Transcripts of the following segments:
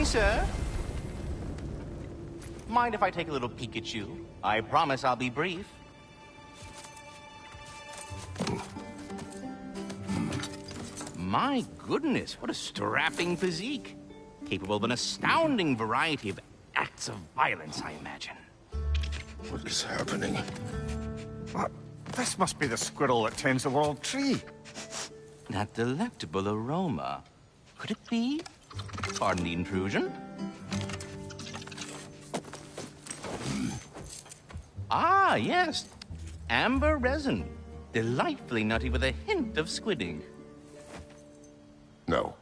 sir. Mind if I take a little peek at you? I promise I'll be brief. My goodness, what a strapping physique. Capable of an astounding variety of acts of violence, I imagine. What is happening? What? This must be the squirrel that tends the world tree. That delectable aroma. Could it be? Pardon the intrusion. Ah, yes. Amber resin. Delightfully nutty with a hint of squid ink. No.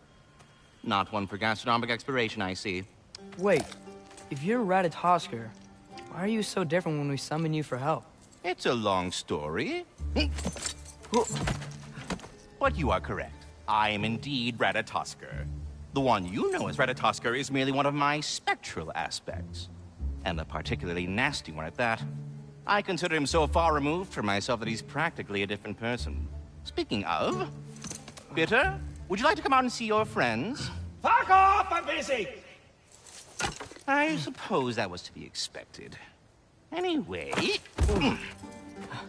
Not one for gastronomic exploration, I see. Wait, if you're Ratatoskr, why are you so different when we summon you for help? It's a long story. But you are correct. I am indeed Ratatoskr. The one you know as Ratatoskr is merely one of my spectral aspects. And a particularly nasty one at that. I consider him so far removed from myself that he's practically a different person. Speaking of, Bitter, would you like to come out and see your friends? Fuck off! I'm busy! I suppose that was to be expected. Anyway,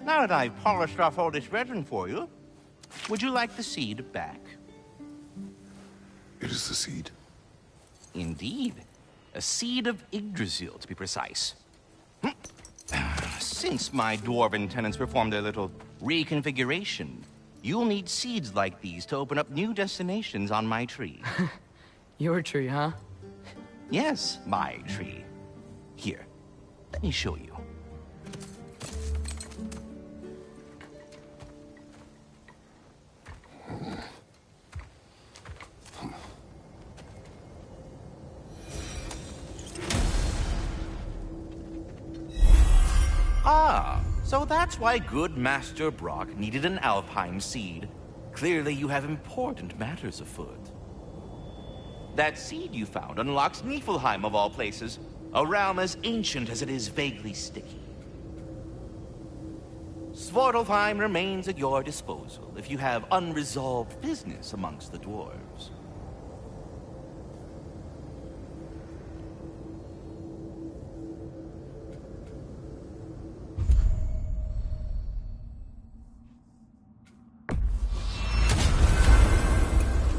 now that I've polished off all this resin for you, would you like the seed back? It is the seed. Indeed. A seed of Yggdrasil, to be precise. Since my dwarven tenants performed their little reconfiguration, you'll need seeds like these to open up new destinations on my tree. Your tree, huh? Yes, my tree. Here, let me show you. Ah, so that's why good Master Brock needed an Alfheim seed. Clearly you have important matters afoot. That seed you found unlocks Niflheim of all places, a realm as ancient as it is vaguely sticky. Svartalfheim remains at your disposal if you have unresolved business amongst the dwarves.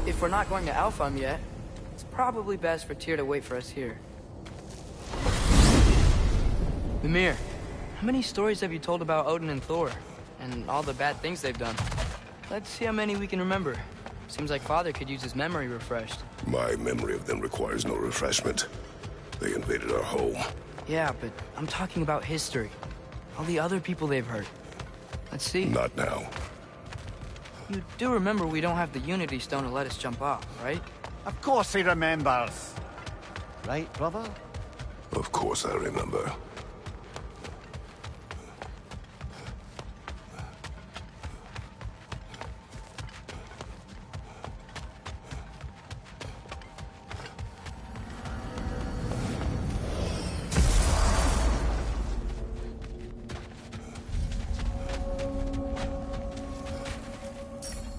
If we're not going to Alfheim yet, it's probably best for Tyr to wait for us here. Mimir, how many stories have you told about Odin and Thor? And all the bad things they've done? Let's see how many we can remember. Seems like Father could use his memory refreshed. My memory of them requires no refreshment. They invaded our home. Yeah, but I'm talking about history. All the other people they've hurt. Let's see. Not now. You do remember we don't have the Unity Stone to let us jump off, right? Of course he remembers. Right, brother? Of course I remember.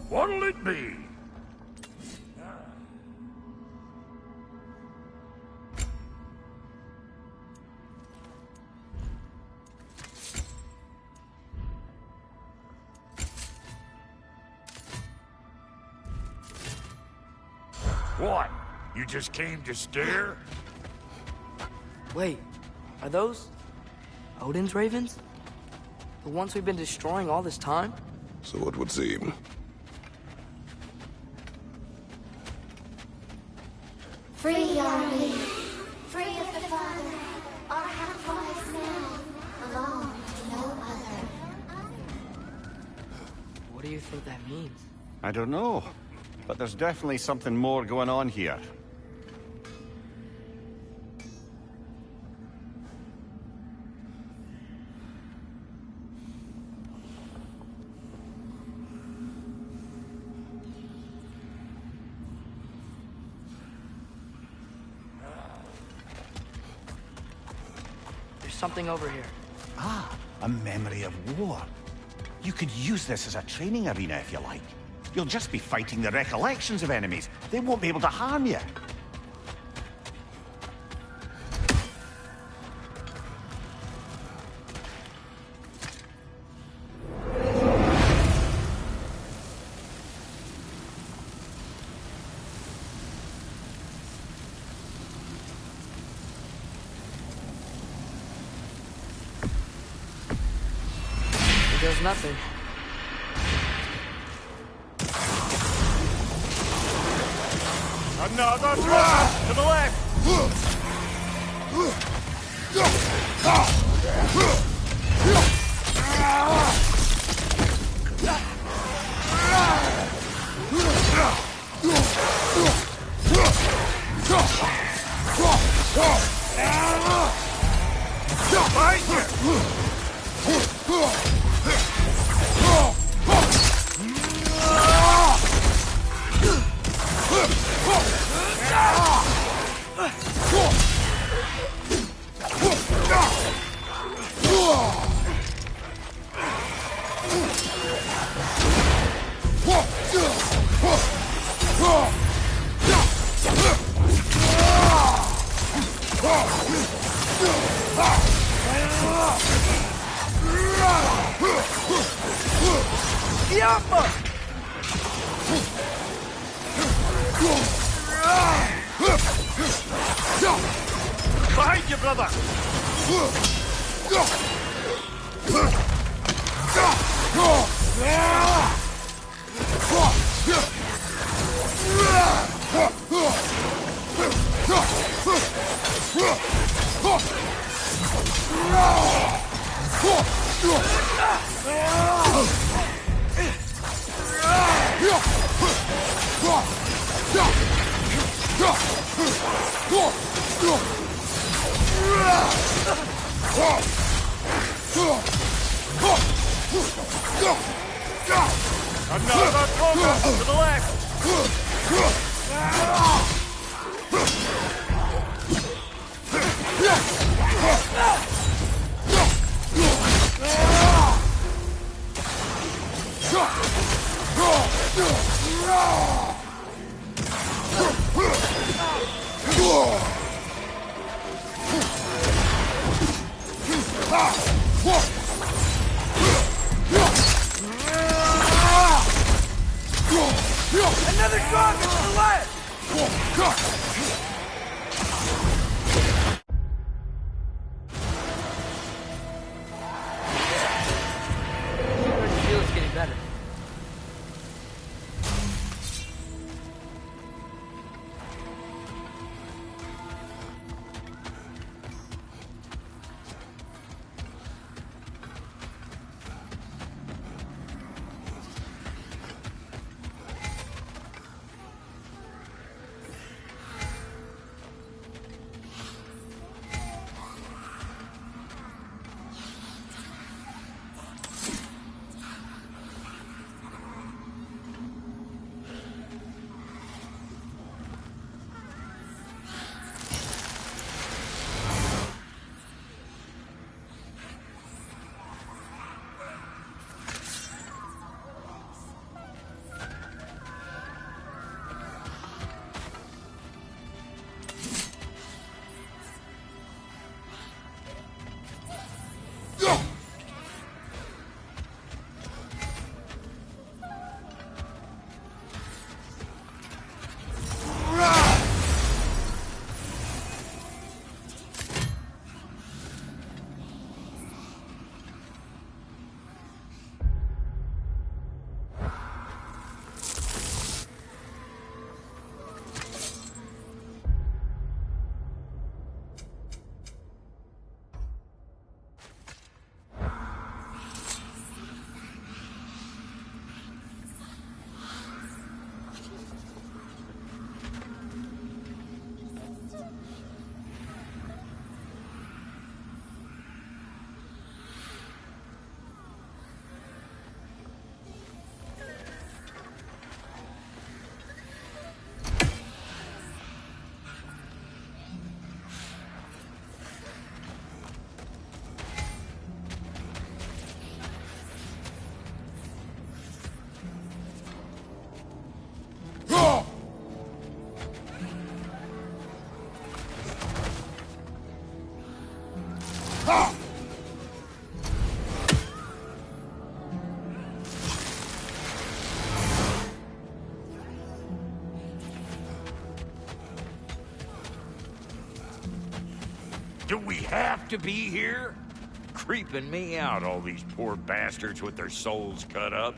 What'll it be? What? You just came to stare? Wait, are those Odin's ravens? The ones we've been destroying all this time? So it would seem. Free Yarny, free of the Father, our half-lives now, belong to no other. What do you think that means? I don't know, but there's definitely something more going on here. Something over here. Ah, a memory of war. You could use this as a training arena if you like. You'll just be fighting the recollections of enemies. They won't be able to harm you. was nothing. Another drop to the left! Behind you, brother! Another program to the left! Another target to the left! The field's getting better. Do we have to be here? creeping me out, all these poor bastards with their souls cut up.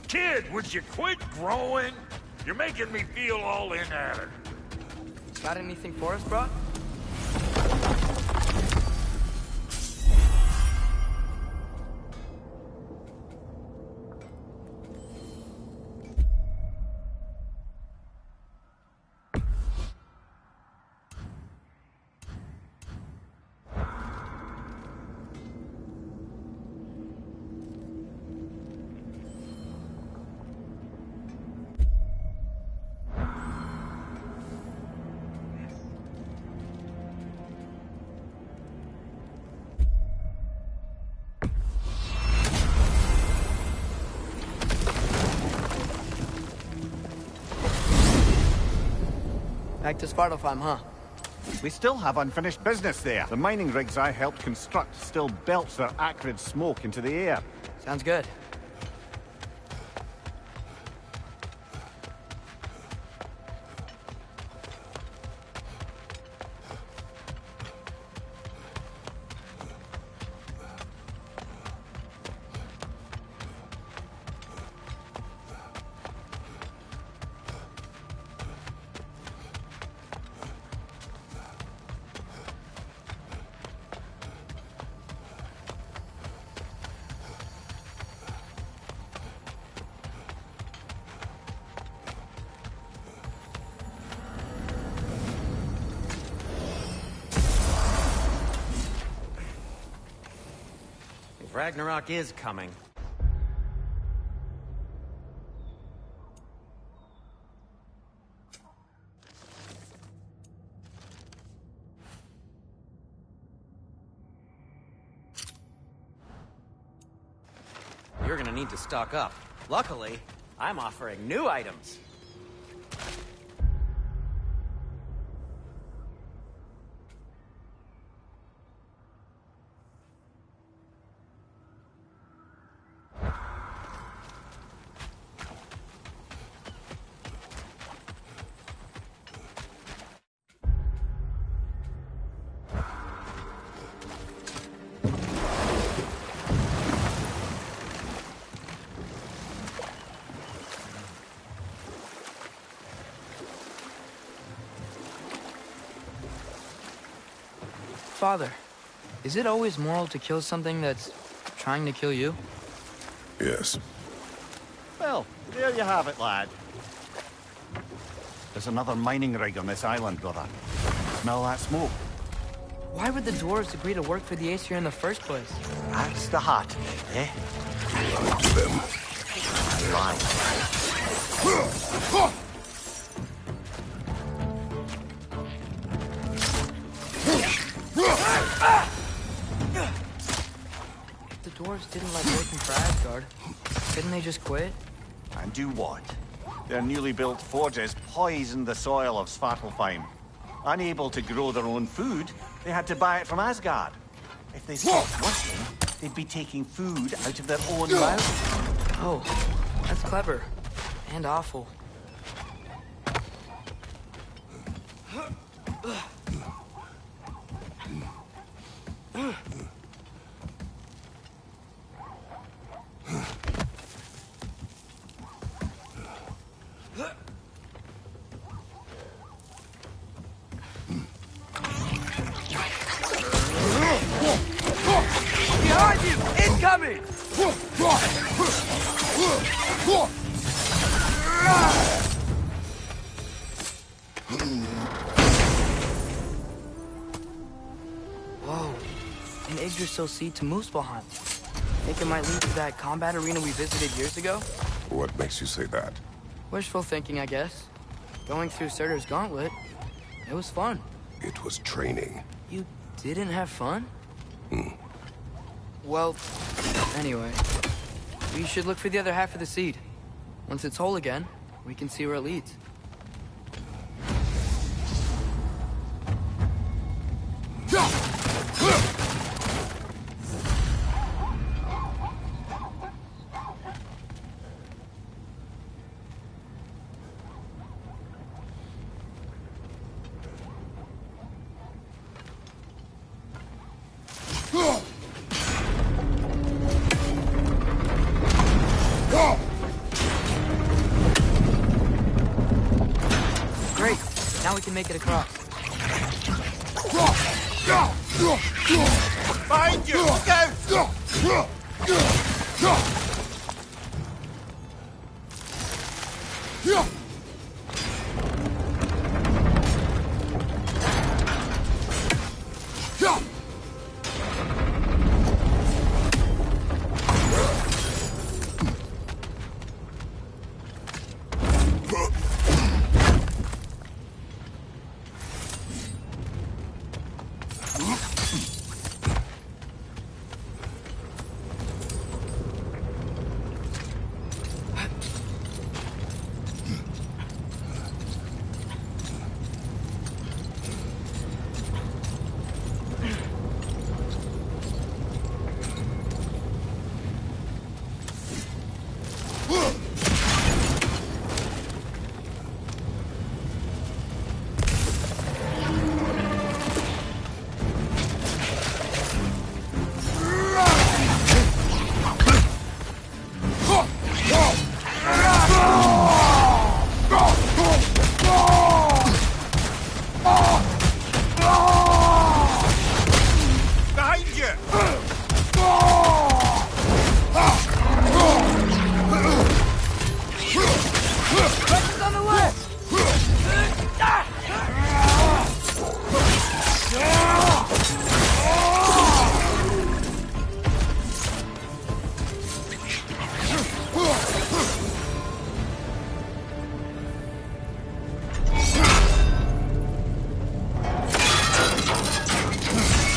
Kid, would you quit growing? You're making me feel all inanimate. Got anything for us, bro? Back to Svartalfheim, huh? We still have unfinished business there. The mining rigs I helped construct still belch their acrid smoke into the air. Sounds good. Ragnarok is coming. You're gonna need to stock up. Luckily, I'm offering new items. Father, is it always moral to kill something that's trying to kill you? Yes. Well, there you have it, lad. There's another mining rig on this island, brother. Smell that smoke? Why would the dwarves agree to work for the Aesir in the first place? That's the heart, eh? Lied to them. The dwarves didn't like working for Asgard, couldn't they just quit? And do what? Their newly built forges poisoned the soil of Svartalfheim. Unable to grow their own food, they had to buy it from Asgard. If they stopped working, they'd be taking food out of their own mouth. Oh, that's clever. And awful. Behind you! Incoming! Whoa. An Yggdrasil seed to Muspelheim. Think it might lead to that combat arena we visited years ago? What makes you say that? Wishful thinking, I guess. Going through Surtur's gauntlet, it was fun. It was training. You didn't have fun? Well, anyway. We should look for the other half of the seed. Once it's whole again, we can see where it leads. Great. Now we can make it across. Behind you! Look out!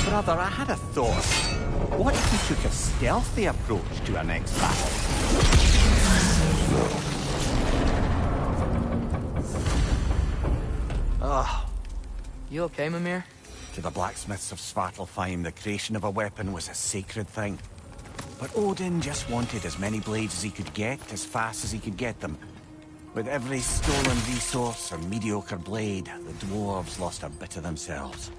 Brother, I had a thought. What if we took a stealthy approach to our next battle? You okay, Mimir? To the blacksmiths of Svartalfheim, the creation of a weapon was a sacred thing. But Odin just wanted as many blades as he could get, as fast as he could get them. With every stolen resource or mediocre blade, the dwarves lost a bit of themselves.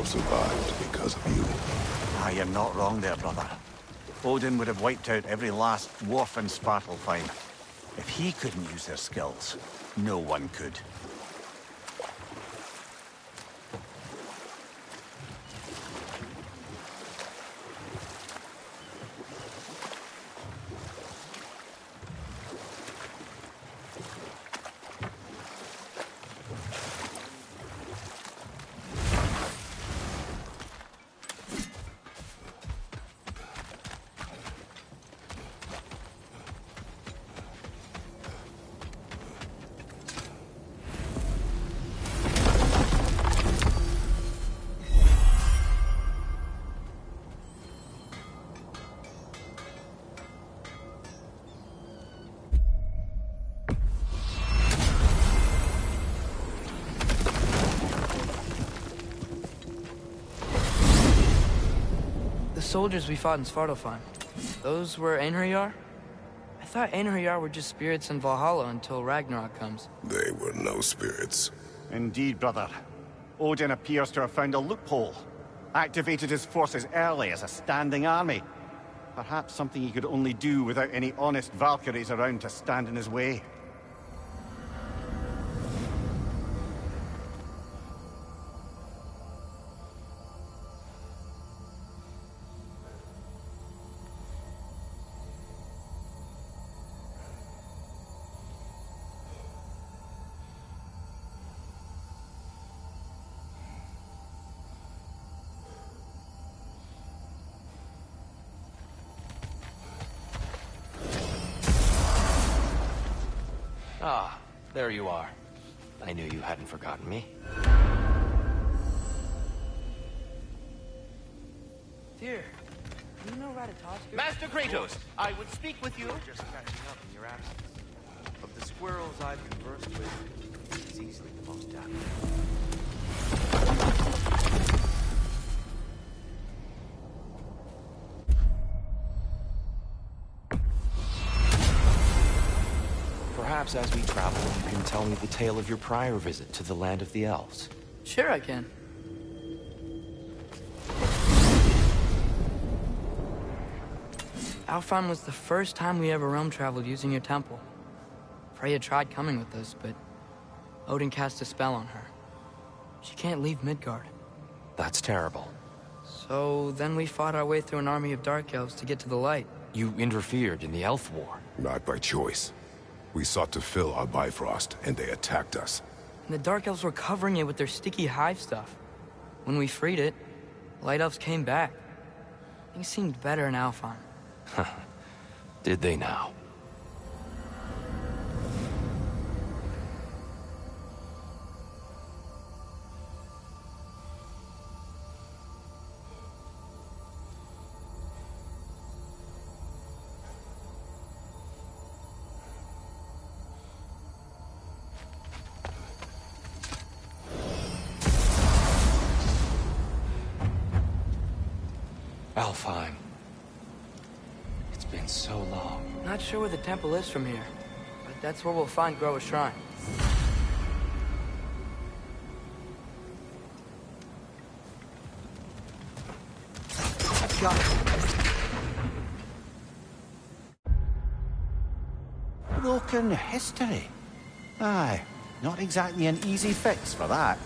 world survived because of you. Ah, you're not wrong there, brother. Odin would have wiped out every last dwarf in Svartalfheim. If he couldn't use their skills, no one could. The soldiers we fought in Svartalfheim, those were Einherjar? I thought Einherjar were just spirits in Valhalla until Ragnarok comes. They were no spirits. Indeed, brother. Odin appears to have found a loophole. Activated his forces early as a standing army. Perhaps something he could only do without any honest Valkyries around to stand in his way. Ah, there you are. I knew you hadn't forgotten me. Dear, do you know Ratatoskr? Master Kratos, I would speak with you. Just catching up in your absence. Of the squirrels I've conversed with, he's easily the most active. Perhaps as we travel, you can tell me the tale of your prior visit to the land of the elves. Sure I can. Alfheim was the first time we ever realm traveled using your temple. Freya tried coming with us, but Odin cast a spell on her. She can't leave Midgard. That's terrible. So then we fought our way through an army of dark elves to get to the light. You interfered in the elf war. Not by choice. We sought to fill our Bifrost, and they attacked us. And the dark elves were covering it with their sticky hive stuff. When we freed it, light elves came back. Things seemed better in Alfheim. Did they now? Alfheim. It's been so long. Not sure where the temple is from here, but that's where we'll find Groa's shrine. I've got it. Broken history. Aye, not exactly an easy fix for that.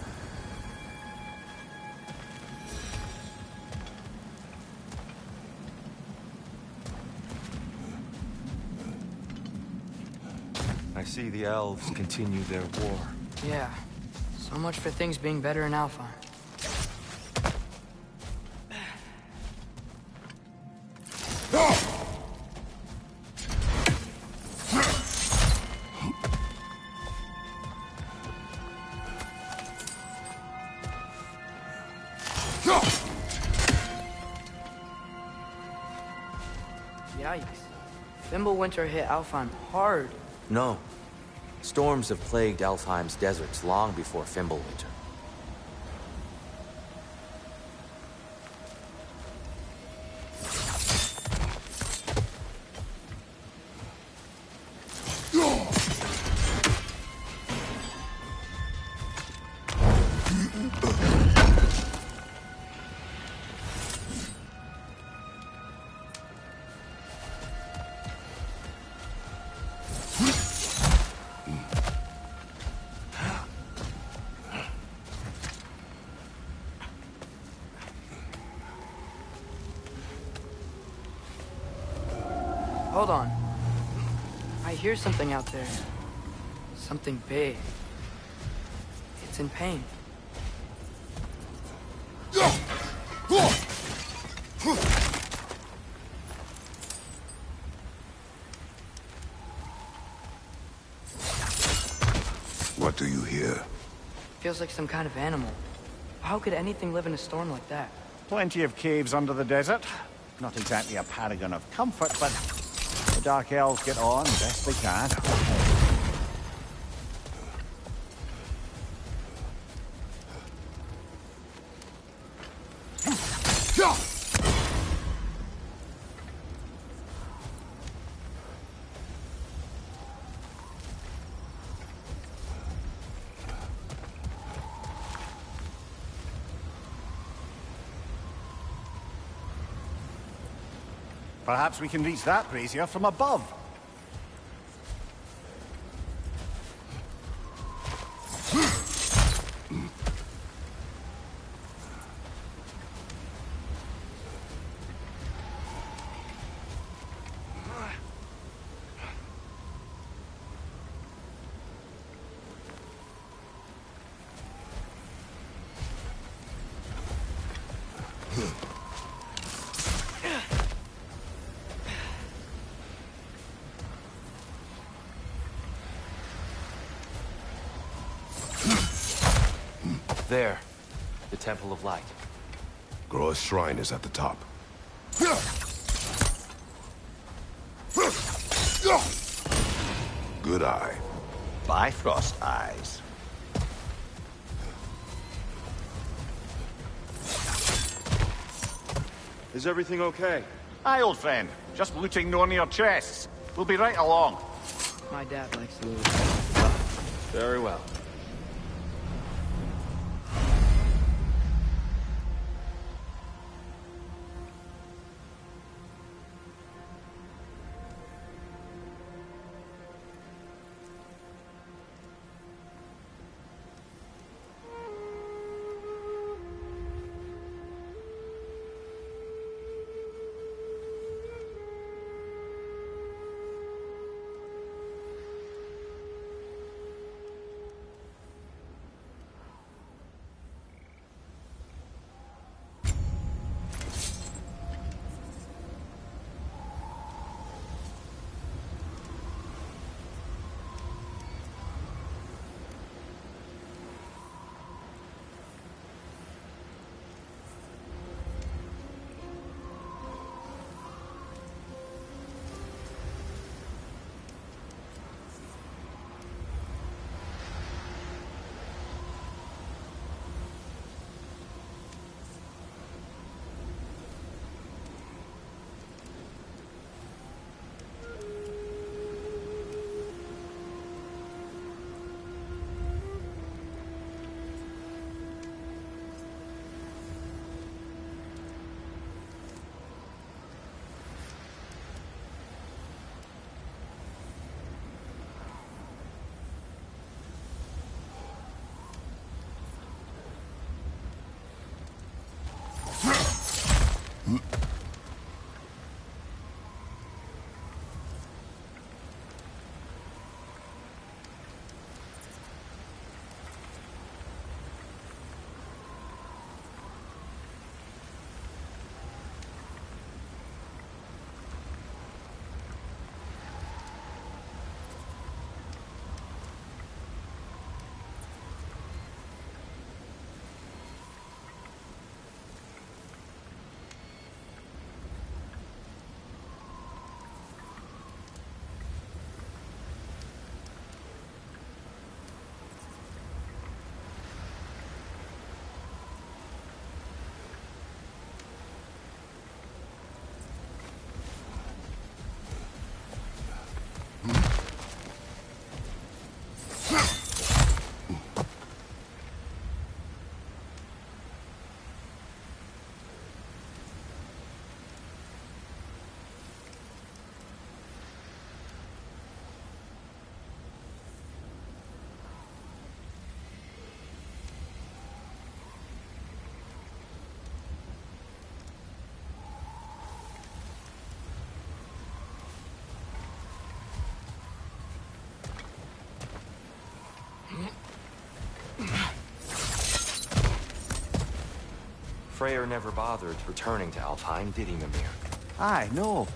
I see the elves continue their war. Yeah, so much for things being better in Alfheim. Yikes. Fimbulwinter hit Alfheim hard. No. Storms have plagued Alfheim's deserts long before Fimbulwinter. Hold on. I hear something out there. Something big. It's in pain. What do you hear? Feels like some kind of animal. How could anything live in a storm like that? Plenty of caves under the desert. Not exactly a paragon of comfort, but the Dark Elves get on best they can. Perhaps we can reach that brazier from above. There. The Temple of Light. Groa's shrine is at the top. Good eye. Bifrost eyes. Is everything okay? Aye, old friend. Just looting Nornir chests. We'll be right along. My dad likes to loot. Very well. Freyr never bothered returning to Alfheim, did he, Mimir? Aye, no.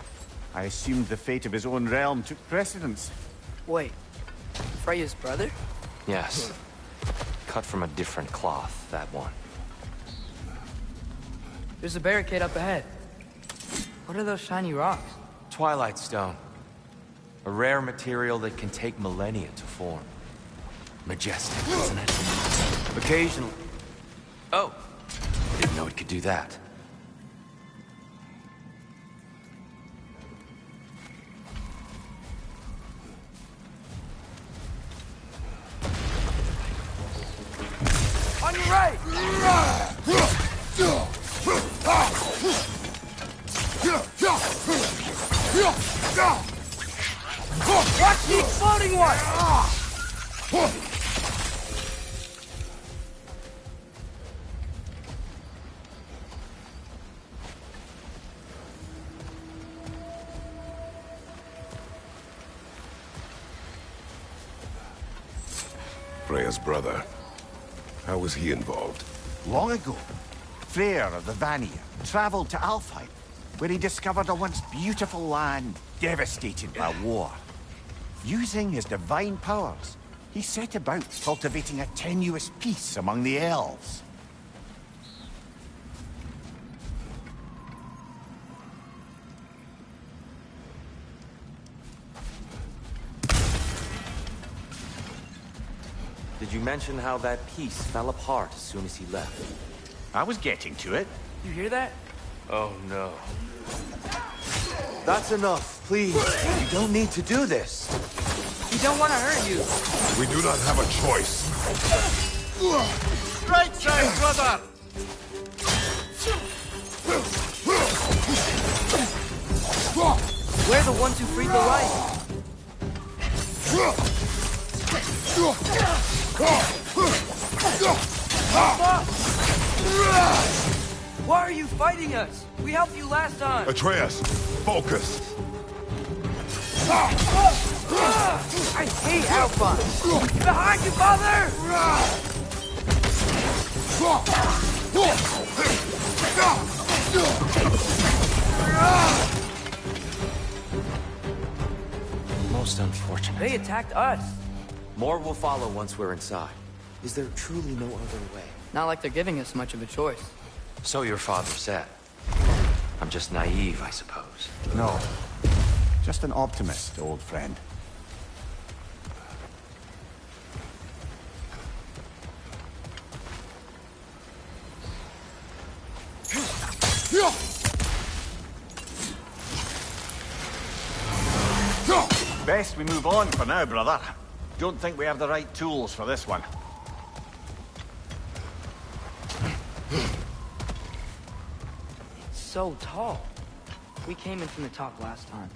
I assumed the fate of his own realm took precedence. Wait, Freya's brother? Yes. Cut from a different cloth, that one. There's a barricade up ahead. What are those shiny rocks? Twilight Stone. A rare material that can take millennia to form. Majestic, isn't it? Occasionally... Oh! Didn't know it could do that. On your right! Watch the exploding one! Freya's brother. How was he involved? Long ago, Freyr of the Vanir traveled to Alfheim, where he discovered a once beautiful land devastated by war. Using his divine powers, he set about cultivating a tenuous peace among the elves. Did you mention how that piece fell apart as soon as he left? I was getting to it. You hear that? Oh no. That's enough, please. You don't need to do this. We don't want to hurt you. We do not have a choice. Right side, brother! We're the ones who freed the light. Why are you fighting us? We helped you last time. Atreus, focus. I hate Alpha. Behind you, father! Most unfortunate. They attacked us. More will follow once we're inside. Is there truly no other way? Not like they're giving us much of a choice. So your father said. I'm just naive, I suppose. No, just an optimist, old friend. Best we move on for now, brother. Don't think we have the right tools for this one. So tall. We came in from the top last time.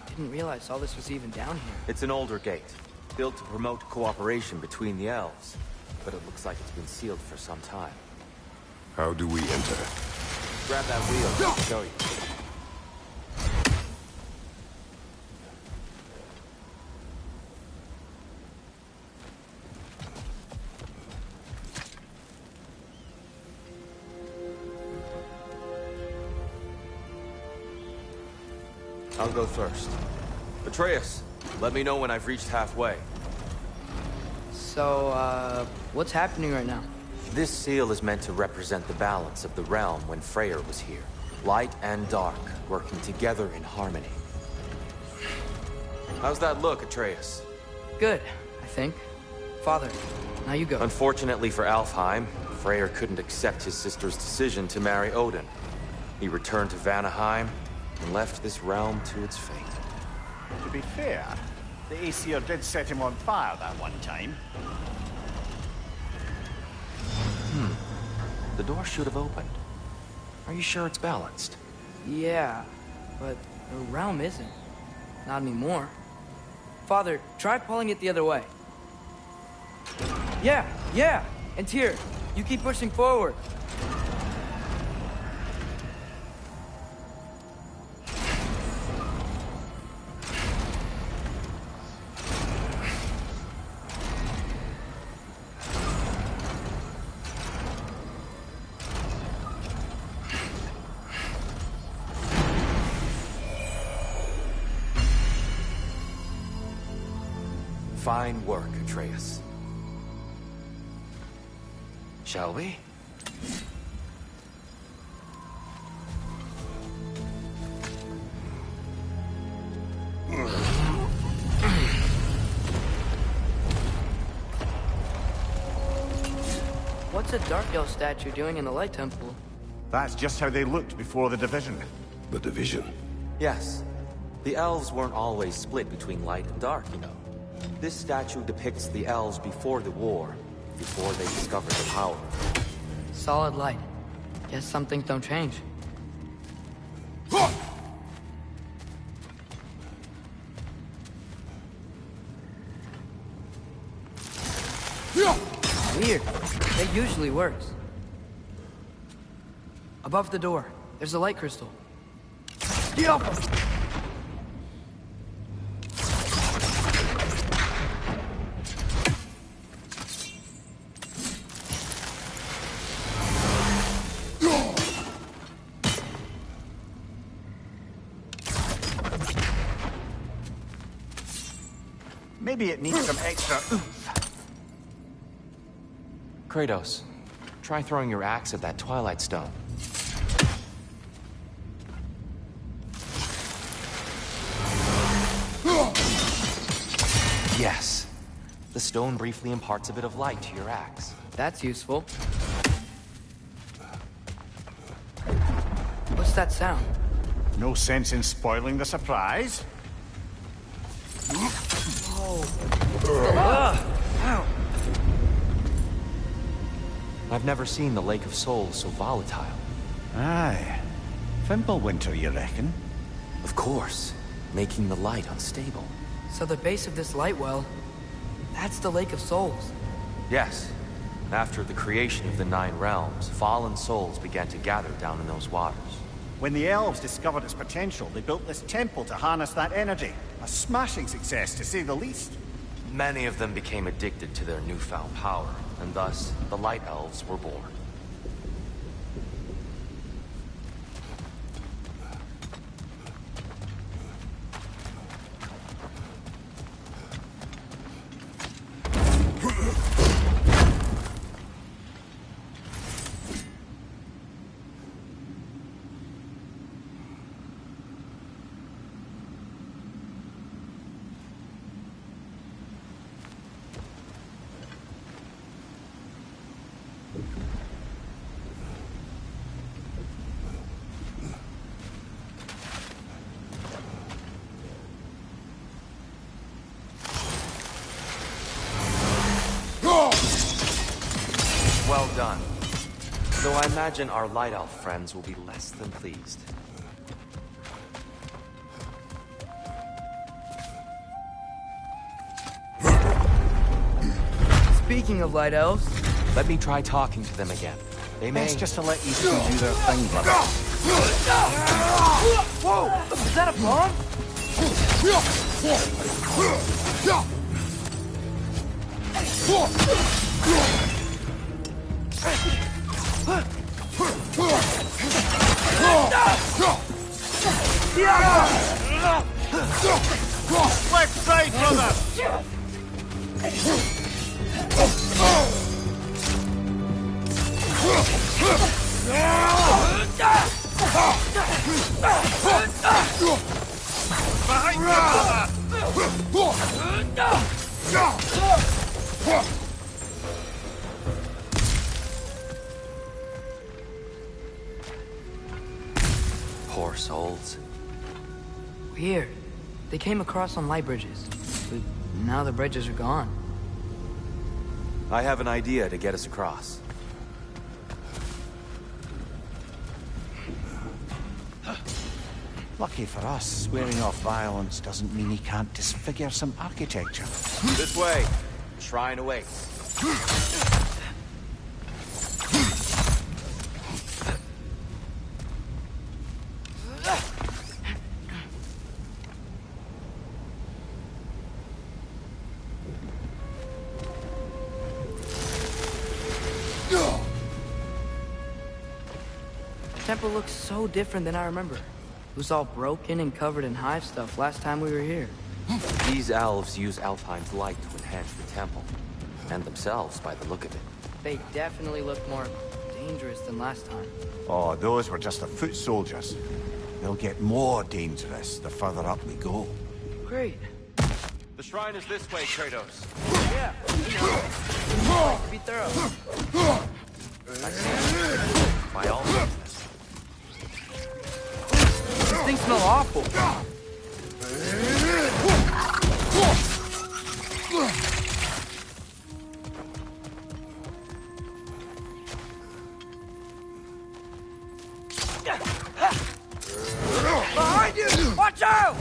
Didn't realize all this was even down here. It's an older gate, built to promote cooperation between the elves. But it looks like it's been sealed for some time. How do we enter? Grab that wheel, I'll show you. I'll go first. Atreus, let me know when I've reached halfway. So, what's happening right now? This seal is meant to represent the balance of the realm when Freyr was here. Light and dark, working together in harmony. How's that look, Atreus? Good, I think. Father, now you go. Unfortunately for Alfheim, Freyr couldn't accept his sister's decision to marry Odin. He returned to Vanaheim and left this realm to its fate. To be fair, the Aesir did set him on fire that one time. The door should have opened. Are you sure it's balanced? Yeah, but the realm isn't. Not anymore. Father, try pulling it the other way. Yeah! And here, you keep pushing forward. Fine work, Atreus. Shall we? What's a Dark Elf statue doing in the Light Temple? That's just how they looked before the division. The division. Yes. The elves weren't always split between light and dark, you know. This statue depicts the elves before the war, before they discovered the power. Solid light. Guess some things don't change. Weird. It usually works. Above the door, there's a light crystal. Maybe it needs some extra oomph. Kratos, try throwing your axe at that Twilight Stone. Yes. The stone briefly imparts a bit of light to your axe. That's useful. What's that sound? No sense in spoiling the surprise. I've never seen the Lake of Souls so volatile. Aye. Fimbulwinter, you reckon? Of course, making the light unstable. So the base of this light well, that's the Lake of Souls. Yes. After the creation of the Nine Realms, fallen souls began to gather down in those waters. When the elves discovered its potential, they built this temple to harness that energy. A smashing success, to say the least. Many of them became addicted to their newfound power, and thus, the Light Elves were born. Well done. Though I imagine our Light Elf friends will be less than pleased. Speaking of Light Elves... Let me try talking to them again. They may... It's just to let these two do their thing, brother. Whoa! Is that a bomb? Left side, brother! Behind you, brother! Poor souls. Weird. They came across on light bridges. But now the bridges are gone. I have an idea to get us across. Lucky for us, swearing off violence doesn't mean he can't disfigure some architecture. This way. Shrine awaits. The temple looks so different than I remember. It was all broken and covered in hive stuff last time we were here. These elves use Alfheim's light to enhance the temple, and themselves by the look of it. They definitely look more dangerous than last time. Oh, those were just the foot soldiers. They'll get more dangerous the further up we go. Great. The shrine is this way, Kratos. Yeah, you know. Like to be thorough. By all means. These things smell awful. Behind you! Watch out!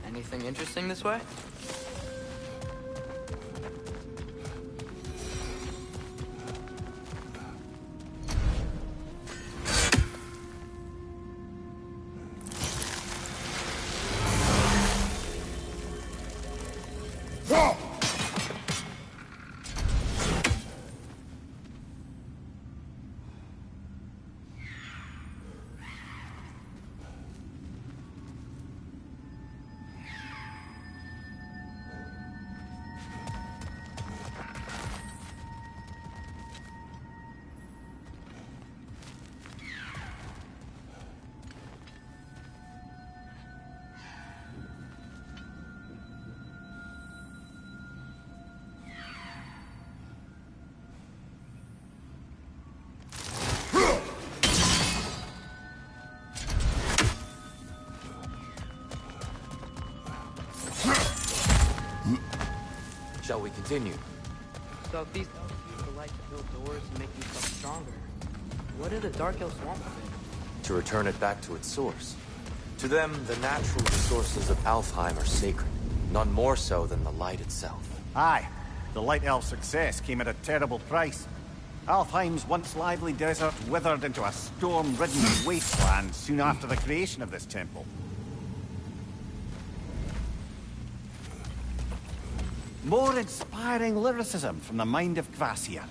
Anything interesting this way? Shall we continue? So if these elves use the light to build doors and make themselves stronger, what do the Dark Elves want with it? To return it back to its source. To them, the natural resources of Alfheim are sacred, none more so than the light itself. Aye, the Light Elf's success came at a terrible price. Alfheim's once lively desert withered into a storm-ridden wasteland soon after the creation of this temple. More inspiring lyricism from the mind of Kvasir.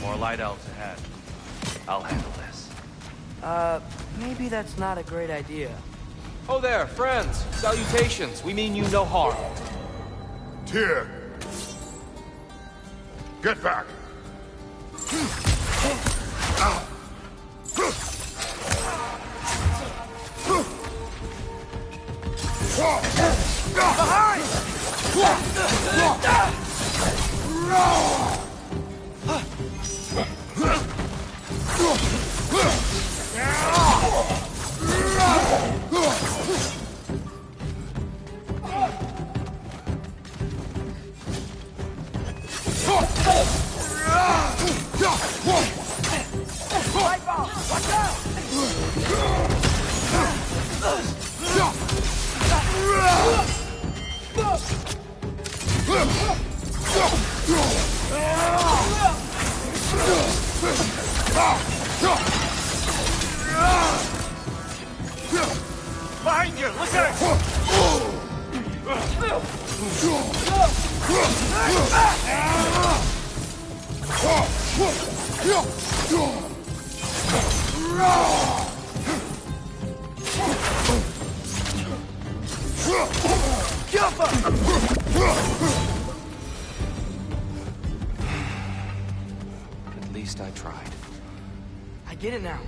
More light elves ahead. I'll handle this. Maybe that's not a great idea. Oh there, friends. Salutations. We mean you no harm. Tyr! Get back! Behind you! Look out! At least I tried. I get it now.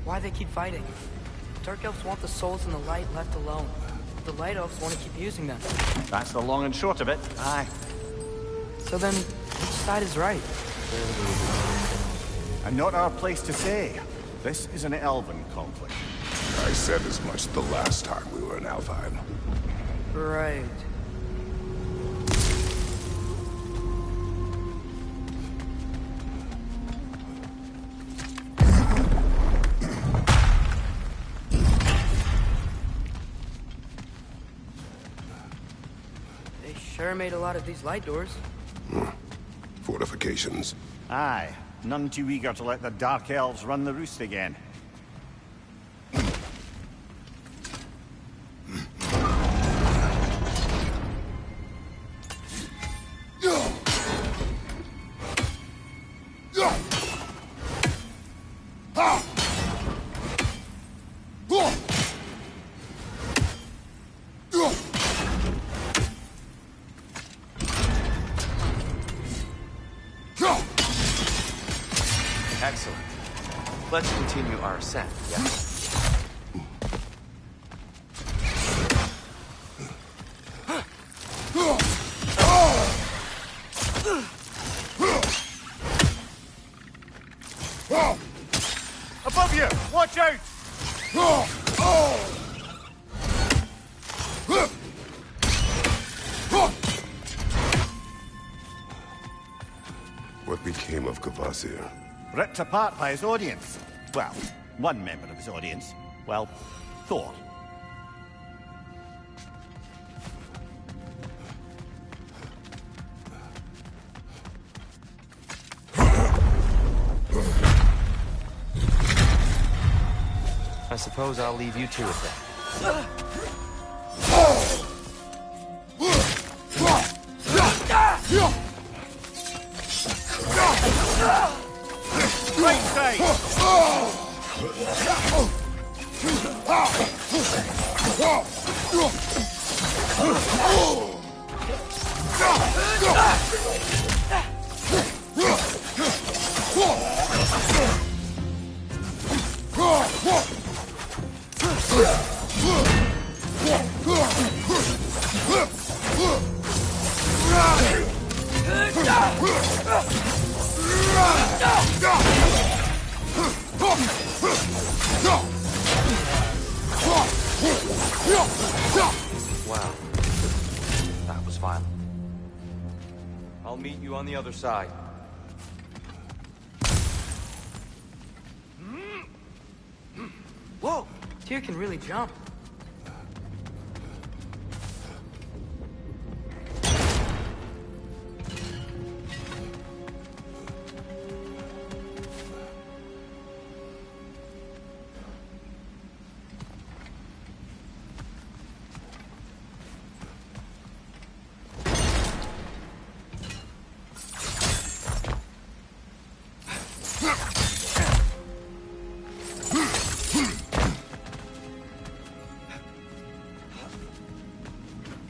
Why they keep fighting. Dark Elves want the souls in the light left alone. The Light Elves want to keep using them. That's the long and short of it. Aye. So then, which side is right? And not our place to say. This is an elven conflict. I said as much the last time we were in Alfheim. Right. They sure made a lot of these light doors. Fortifications. Aye. None too eager to let the Dark Elves run the roost again. Excellent. Let's continue our ascent, yeah? Above you! Watch out! What became of Kvasir? Ripped apart by his audience. Well, one member of his audience. Well, Thor. I suppose I'll leave you to it then. Right side! Wow. That was violent. I'll meet you on the other side. Whoa! Tyr can really jump.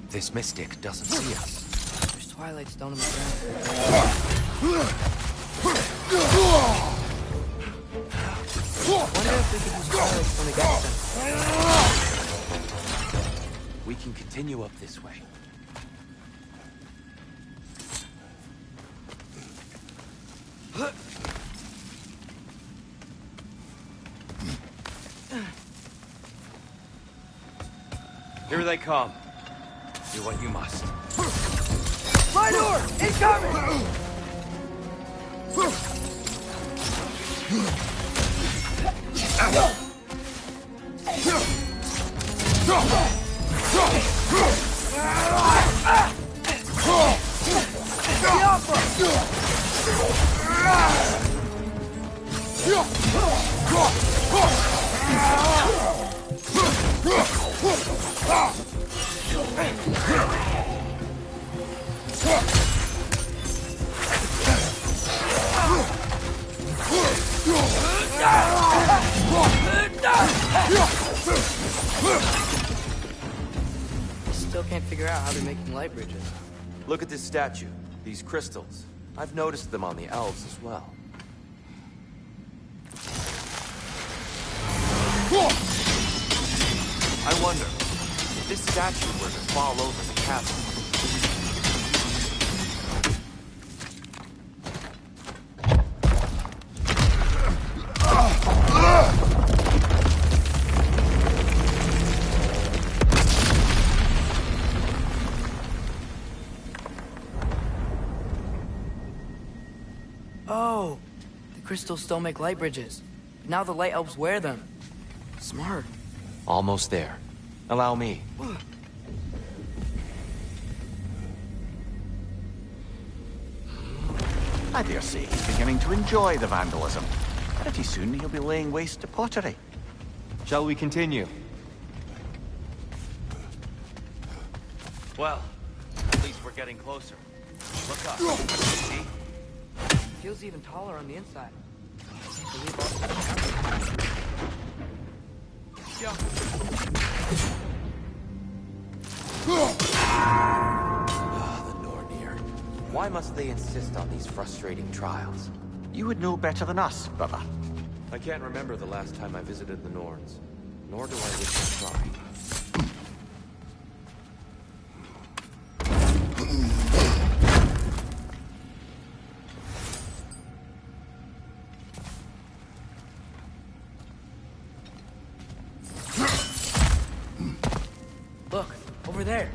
This mystic doesn't see us. There's Twilight Stone in the ground. Wonder if we could use Twilight Stone against them. We can continue up this way. Here they come. Do what you must. My door! Incoming! Still can't figure out how they're making light bridges. Look at this statue. These crystals. I've noticed them on the elves as well. I wonder, if this statue were to fall over the chasm, Oh, the crystals still make light bridges. But now the light elves wear them. Smart. almost there. Allow me. I dare say he's beginning to enjoy the vandalism. Pretty soon he'll be laying waste to pottery. Shall we continue? Well, at least we're getting closer. Look up. See? Feels even taller on the inside. I can't believe all this happened. Why must they insist on these frustrating trials? You would know better than us, brother. I can't remember the last time I visited the Norns, nor do I wish to try. Look, over there.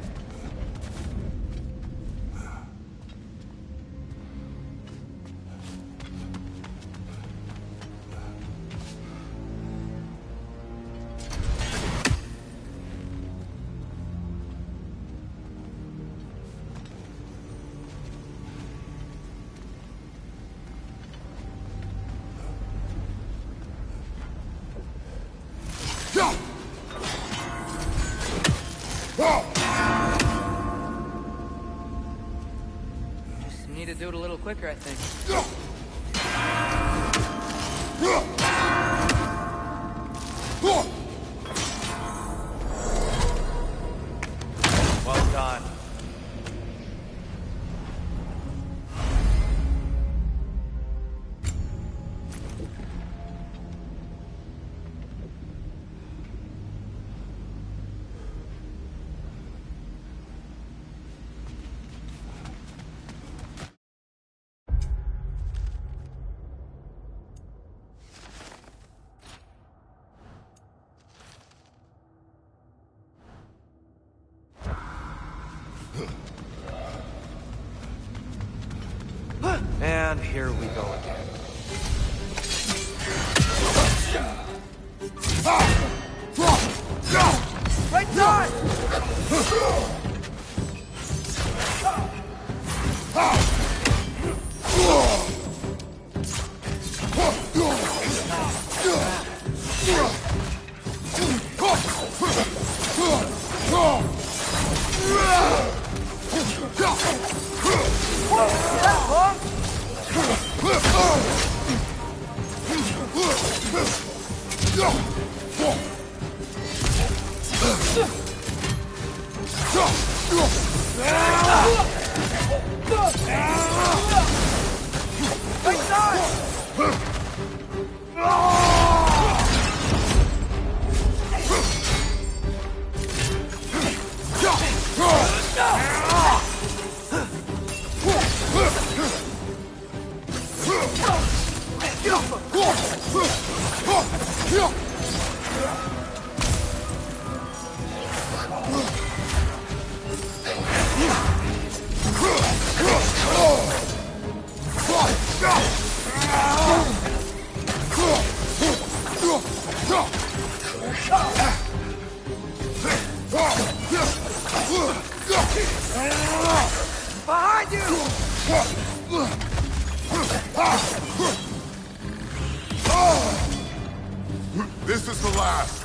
Just need to do it a little quicker, I think. Well done. And here we go again. Right side! Behind you! This is the last.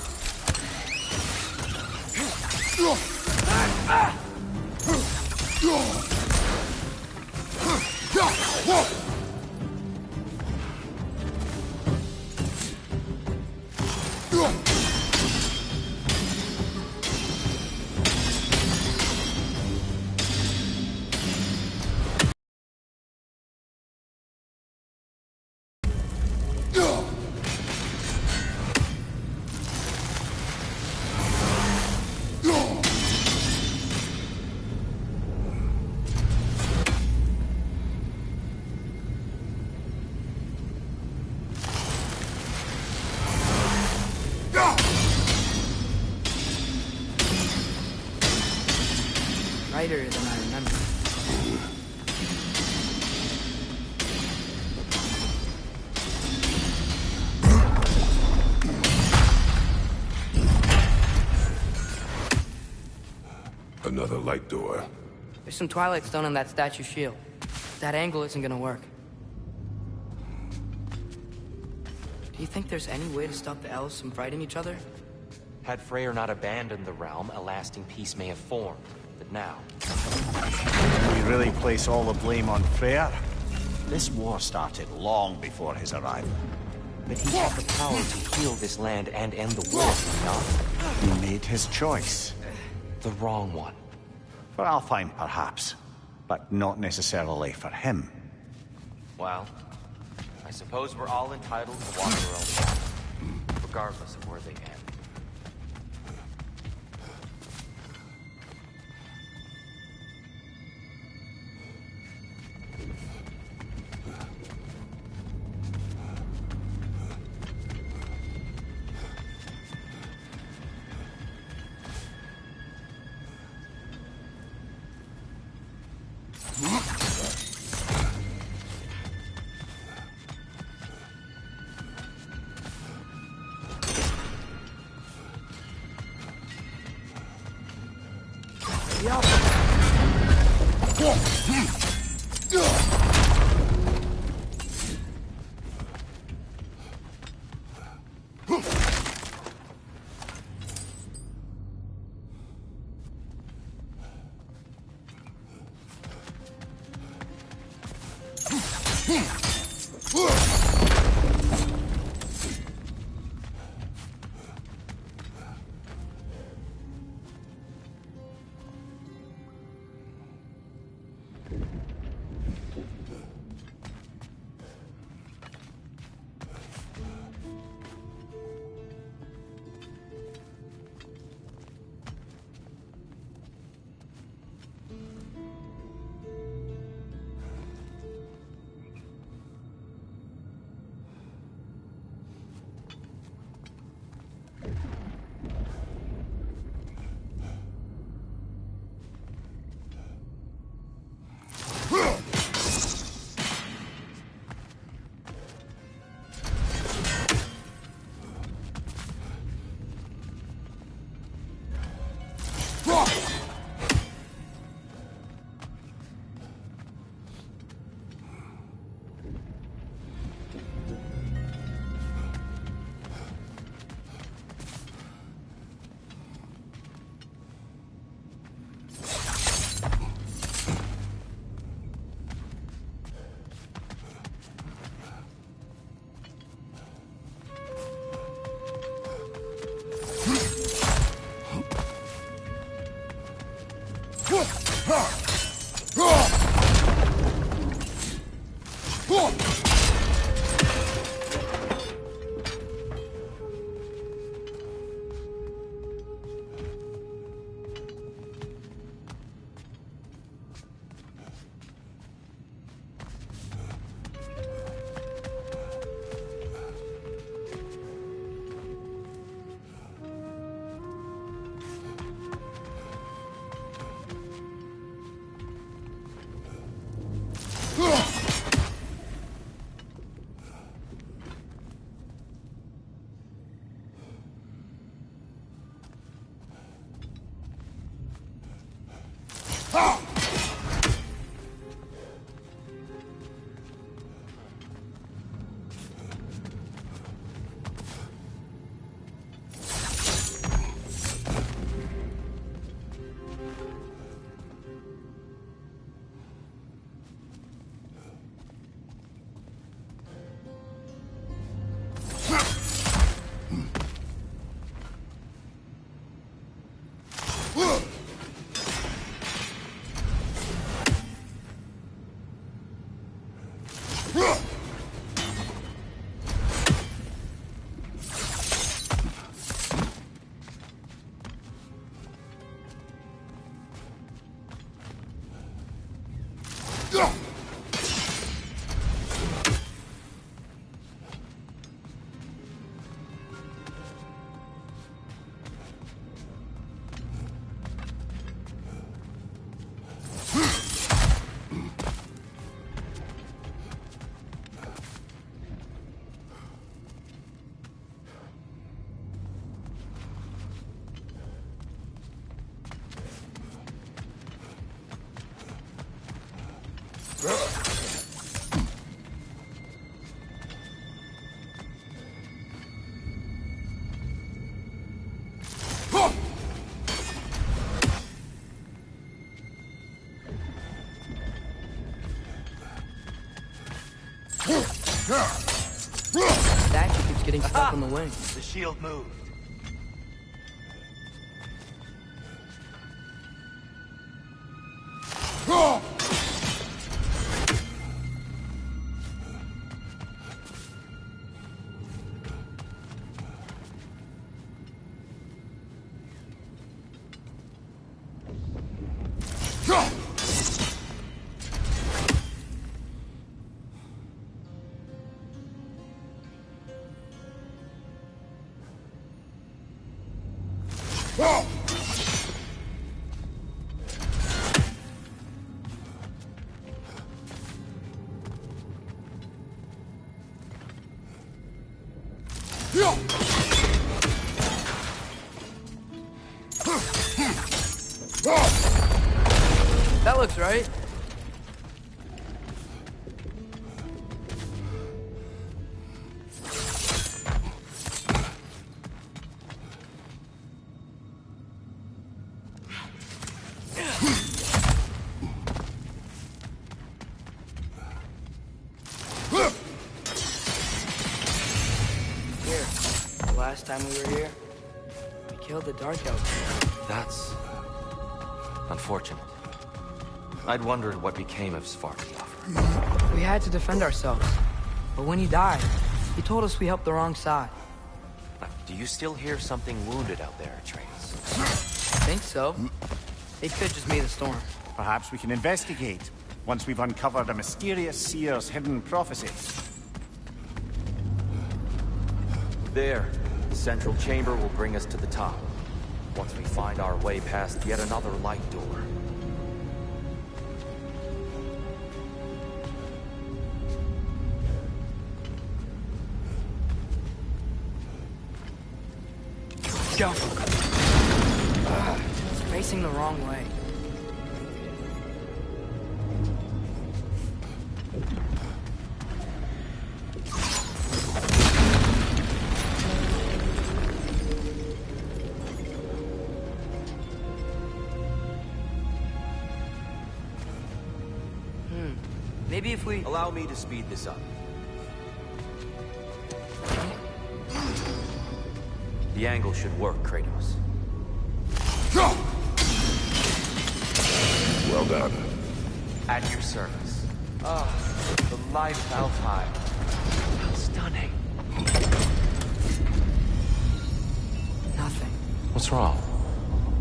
Brighter than I remember. Another light door. There's some Twilight Stone on that statue shield. That angle isn't gonna work. Do you think there's any way to stop the elves from fighting each other? Had Freyr not abandoned the realm, a lasting peace may have formed. But now... We really place all the blame on Freyr? This war started long before his arrival. But he had the power to heal this land and end the war, did he not? He made his choice. The wrong one. For Alfheim, perhaps. but not necessarily for him. Well, I suppose we're all entitled to walk our own path, regardless of where they end. The statue keeps getting stuck in the way. The shield moved. That looks right. Here, the last time we were here, we killed the Dark Elf. That's unfortunate. I'd wondered what became of Svartalfheim. We had to defend ourselves. But when he died, he told us we helped the wrong side. Do you still hear something wounded out there, Atreus? I think so. It could just be the storm. Perhaps we can investigate, once we've uncovered a mysterious seer's hidden prophecy. There. The central chamber will bring us to the top. Once we find our way past yet another light door. Go. It's facing the wrong way. Maybe if we... Allow me to speed this up. The angle should work, Kratos. Well done. At your service. Oh, the light of Alfheim. How stunning. Nothing. What's wrong?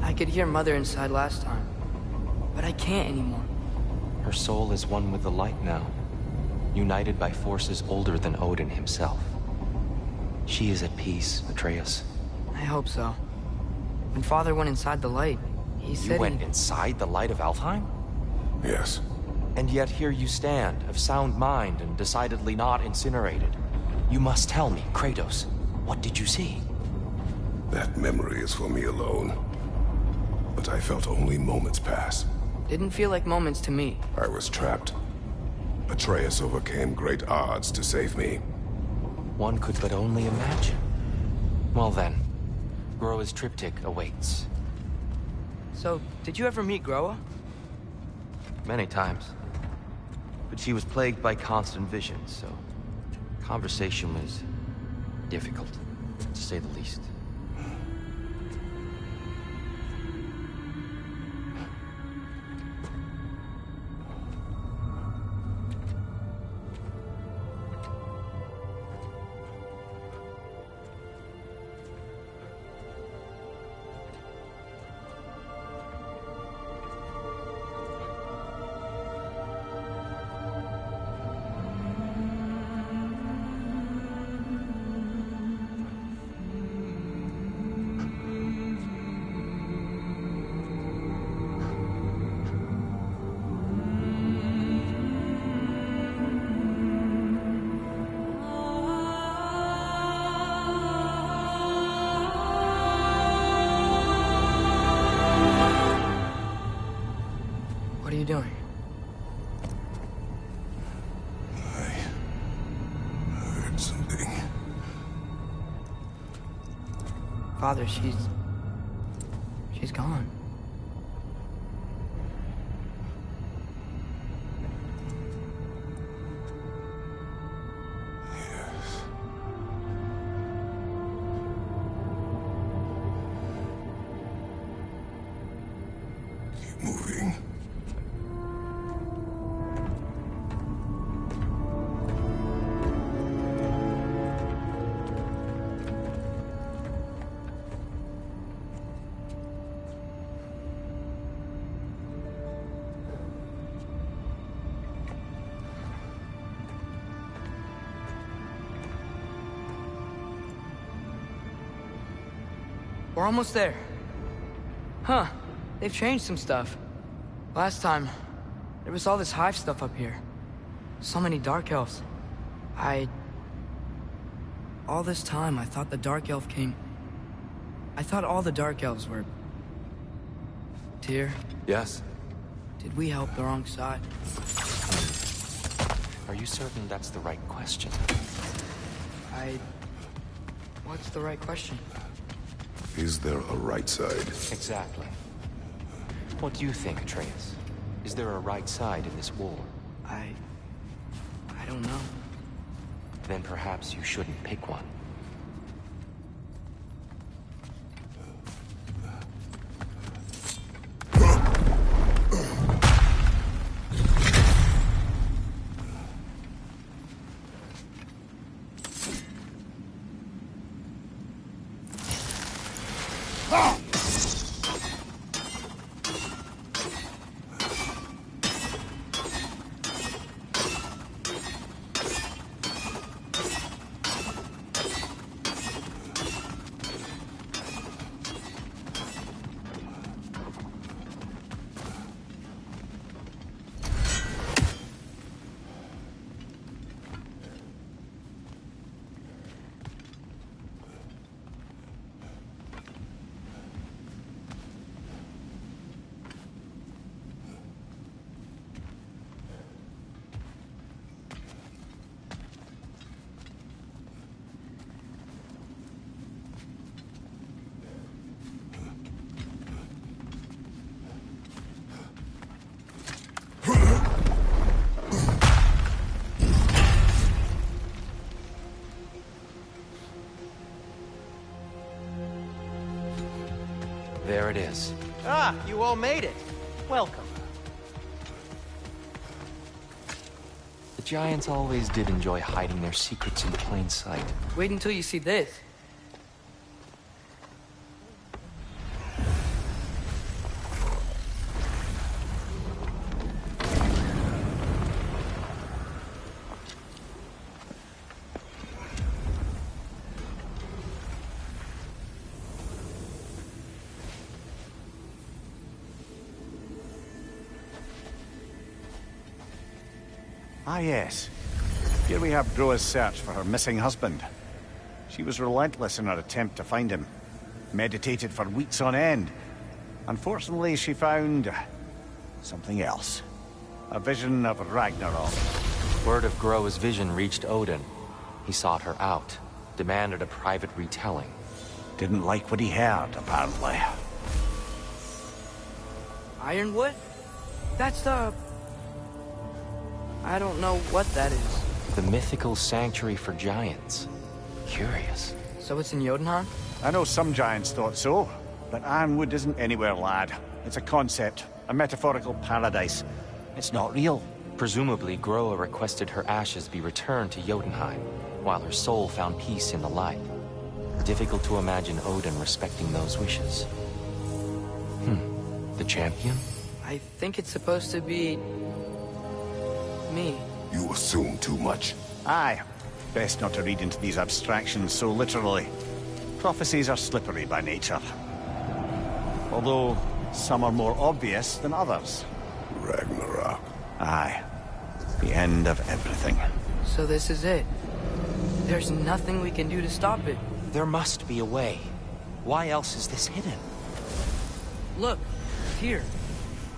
I could hear Mother inside last time. But I can't anymore. Her soul is one with the light now, united by forces older than Odin himself. She is at peace, Atreus. I hope so. When Father went inside the light, he said You went inside the light of Alfheim? Yes. And yet here you stand, of sound mind and decidedly not incinerated. You must tell me, Kratos, what did you see? That memory is for me alone. But I felt only moments pass. Didn't feel like moments to me. I was trapped. Atreus overcame great odds to save me. One could but only imagine. Well then, Groa's triptych awaits. So, did you ever meet Groa? Many times. But she was plagued by constant visions, so conversation was difficult, to say the least. What are you doing? I heard something. Father, she's gone. Yes. Keep moving. We're almost there. Huh. They've changed some stuff. Last time, there was all this hive stuff up here. So many Dark Elves. All this time, I thought the Dark Elf came... I thought all the Dark Elves were... Tyr, Yes? did we help the wrong side? Are you certain that's the right question? What's the right question? Is there a right side? Exactly. What do you think, Atreus? Is there a right side in this war? I don't know. Then perhaps you shouldn't pick one. There it is. Ah, you all made it. Welcome. The Giants always did enjoy hiding their secrets in plain sight. Wait until you see this. Ah, yes. Here we have Groa's search for her missing husband. She was relentless in her attempt to find him. Meditated for weeks on end. Unfortunately, she found... something else. A vision of Ragnarok. Word of Groa's vision reached Odin. He sought her out, demanded a private retelling. Didn't like what he heard, apparently. Ironwood? That's the... I don't know what that is. The mythical sanctuary for giants. Curious. So it's in Jotunheim? I know some giants thought so, but Ironwood isn't anywhere, lad. It's a concept, a metaphorical paradise. It's not real. Presumably, Groa requested her ashes be returned to Jotunheim, while her soul found peace in the light. Difficult to imagine Odin respecting those wishes. The champion? I think it's supposed to be... me. You assume too much. Aye. Best not to read into these abstractions so literally. Prophecies are slippery by nature. Although, some are more obvious than others. Ragnarok. Aye. The end of everything. So this is it. There's nothing we can do to stop it. There must be a way. Why else is this hidden? Look, here.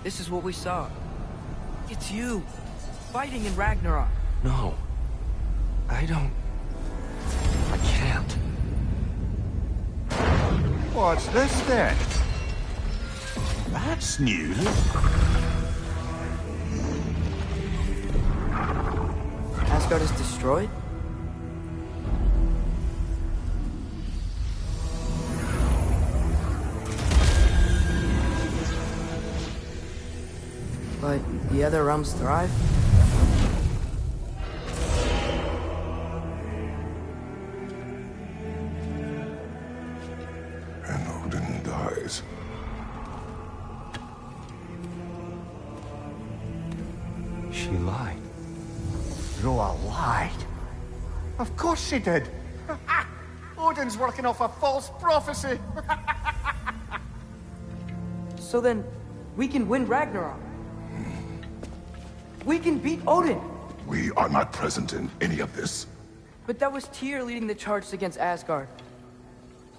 This is what we saw. It's you, fighting in Ragnarok. No. I can't. What's this then? That's new. Asgard is destroyed? But the other realms thrive? And Odin dies. She lied. Groa lied. Of course she did. Odin's working off a false prophecy. So then, we can win Ragnarok. We can beat Odin. We are not present in any of this. But that was Tyr leading the charge against Asgard.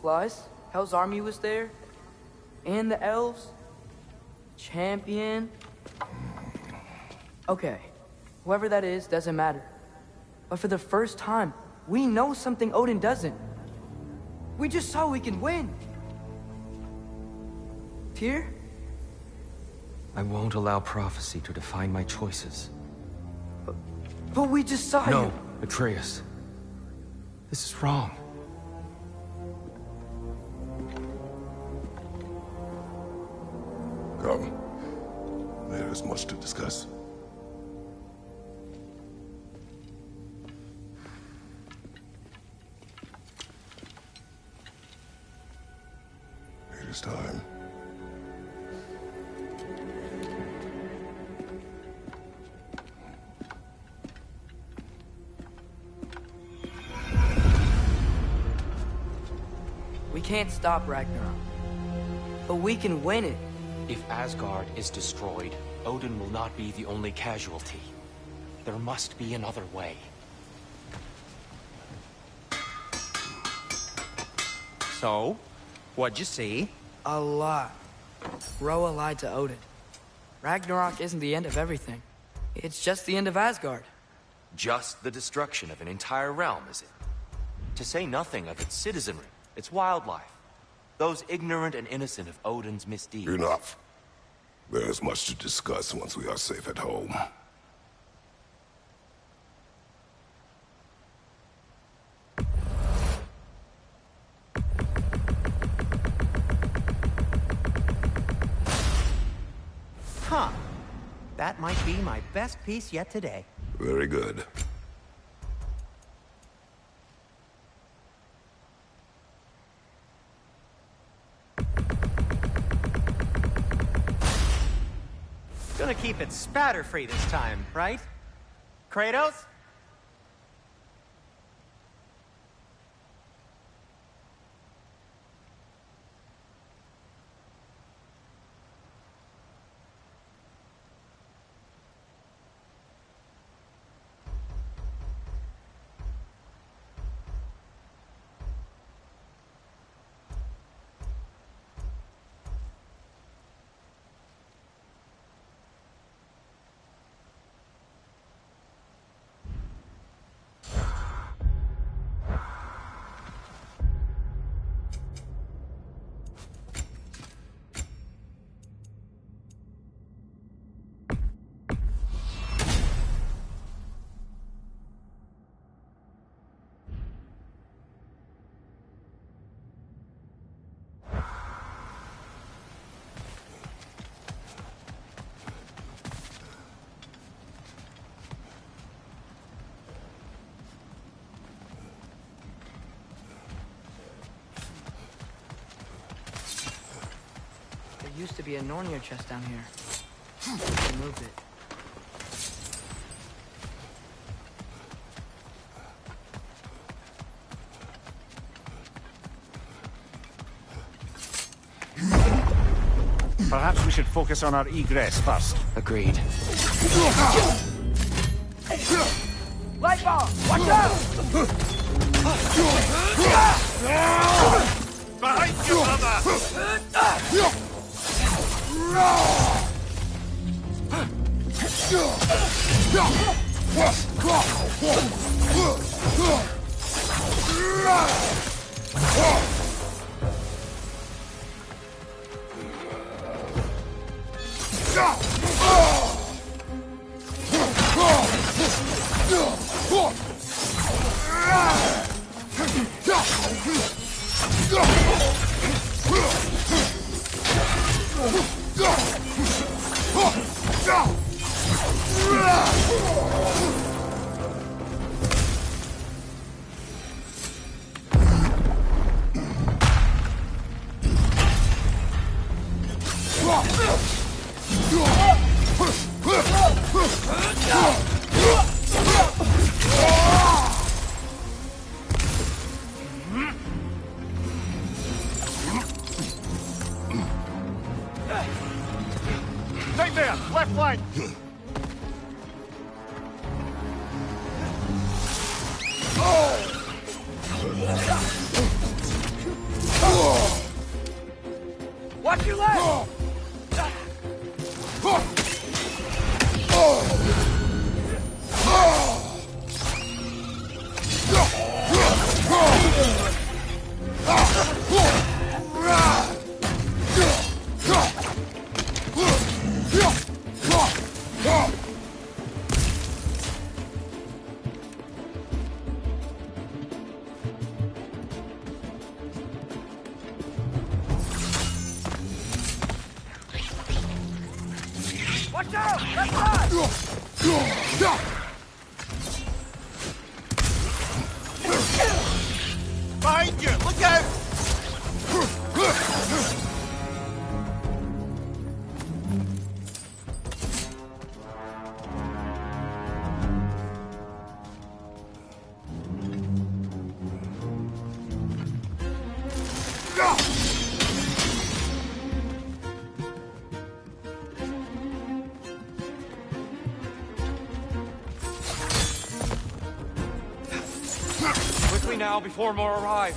Plus, Hell's army was there. And the elves. Champion. Okay, whoever that is doesn't matter. But for the first time, we know something Odin doesn't. We just saw we can win. Tyr? I won't allow prophecy to define my choices. But we just saw you. No, Atreus. This is wrong. Come. There is much to discuss. It is time. We can't stop Ragnarok. But we can win it. If Asgard is destroyed, Odin will not be the only casualty. There must be another way. So, what'd you see? A lot. Roa lied to Odin. Ragnarok isn't the end of everything. It's just the end of Asgard. Just the destruction of an entire realm, is it? To say nothing of its citizenry, its wildlife. Those ignorant and innocent of Odin's misdeeds. Enough. There is much to discuss once we are safe at home. Huh. That might be my best piece yet today. Very good. Gonna keep it spatter-free this time, right? Kratos? There used to be a Nornir chest down here. I moved it. Perhaps we should focus on our egress first. Agreed. Light bomb! Watch out! Behind you, mother! area! Left flank! Watch your leg! Watch out! Left side! Behind you! Look out! Quickly now, before more arrive.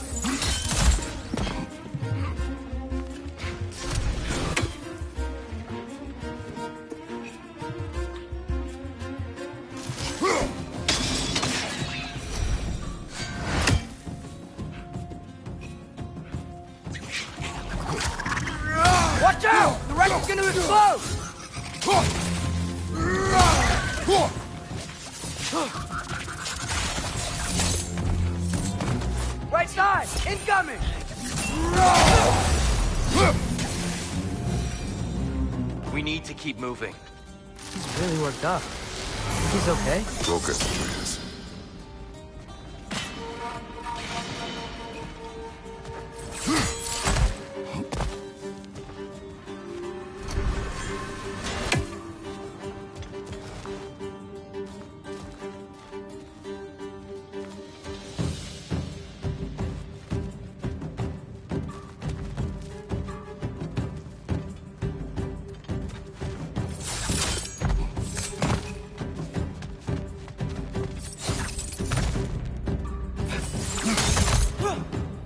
Watch out! The wreck is gonna explode! Right side! Incoming! We need to keep moving. He's really worked up. He's okay? Focus, Atreus.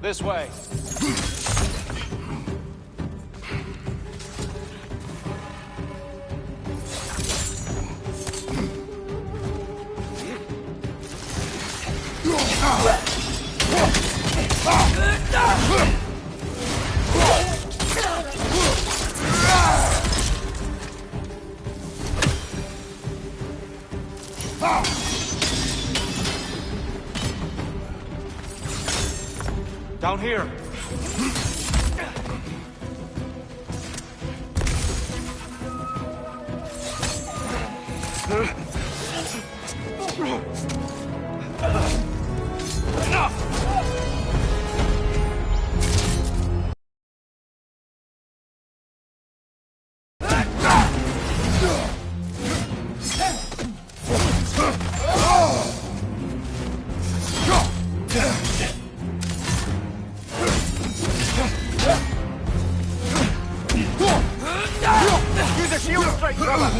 This way. Down here. Use a shield strike, brother!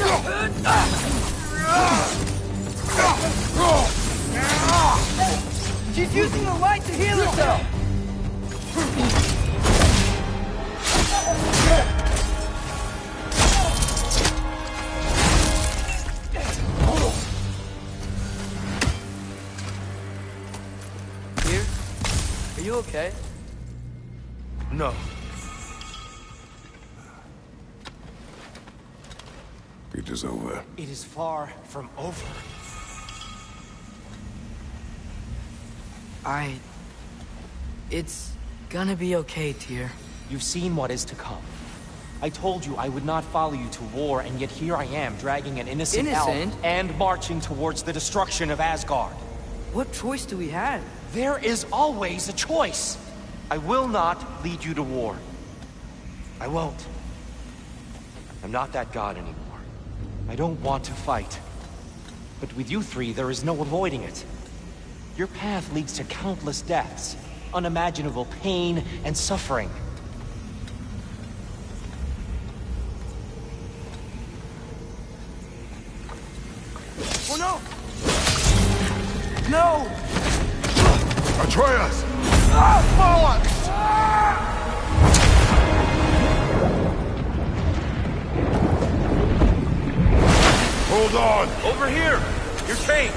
Stop! He's using the light to heal himself! Here? Are you okay? No. It is over. It is far from over. It's gonna be okay, Tyr. You've seen what is to come. I told you I would not follow you to war, and yet here I am, dragging an innocent elf and marching towards the destruction of Asgard. What choice do we have? There is always a choice. I will not lead you to war. I won't. I'm not that god anymore. I don't want to fight. But with you three, there is no avoiding it. Your path leads to countless deaths, unimaginable pain and suffering. Oh no! No! Atreus! Hold on! Over here! Your tank!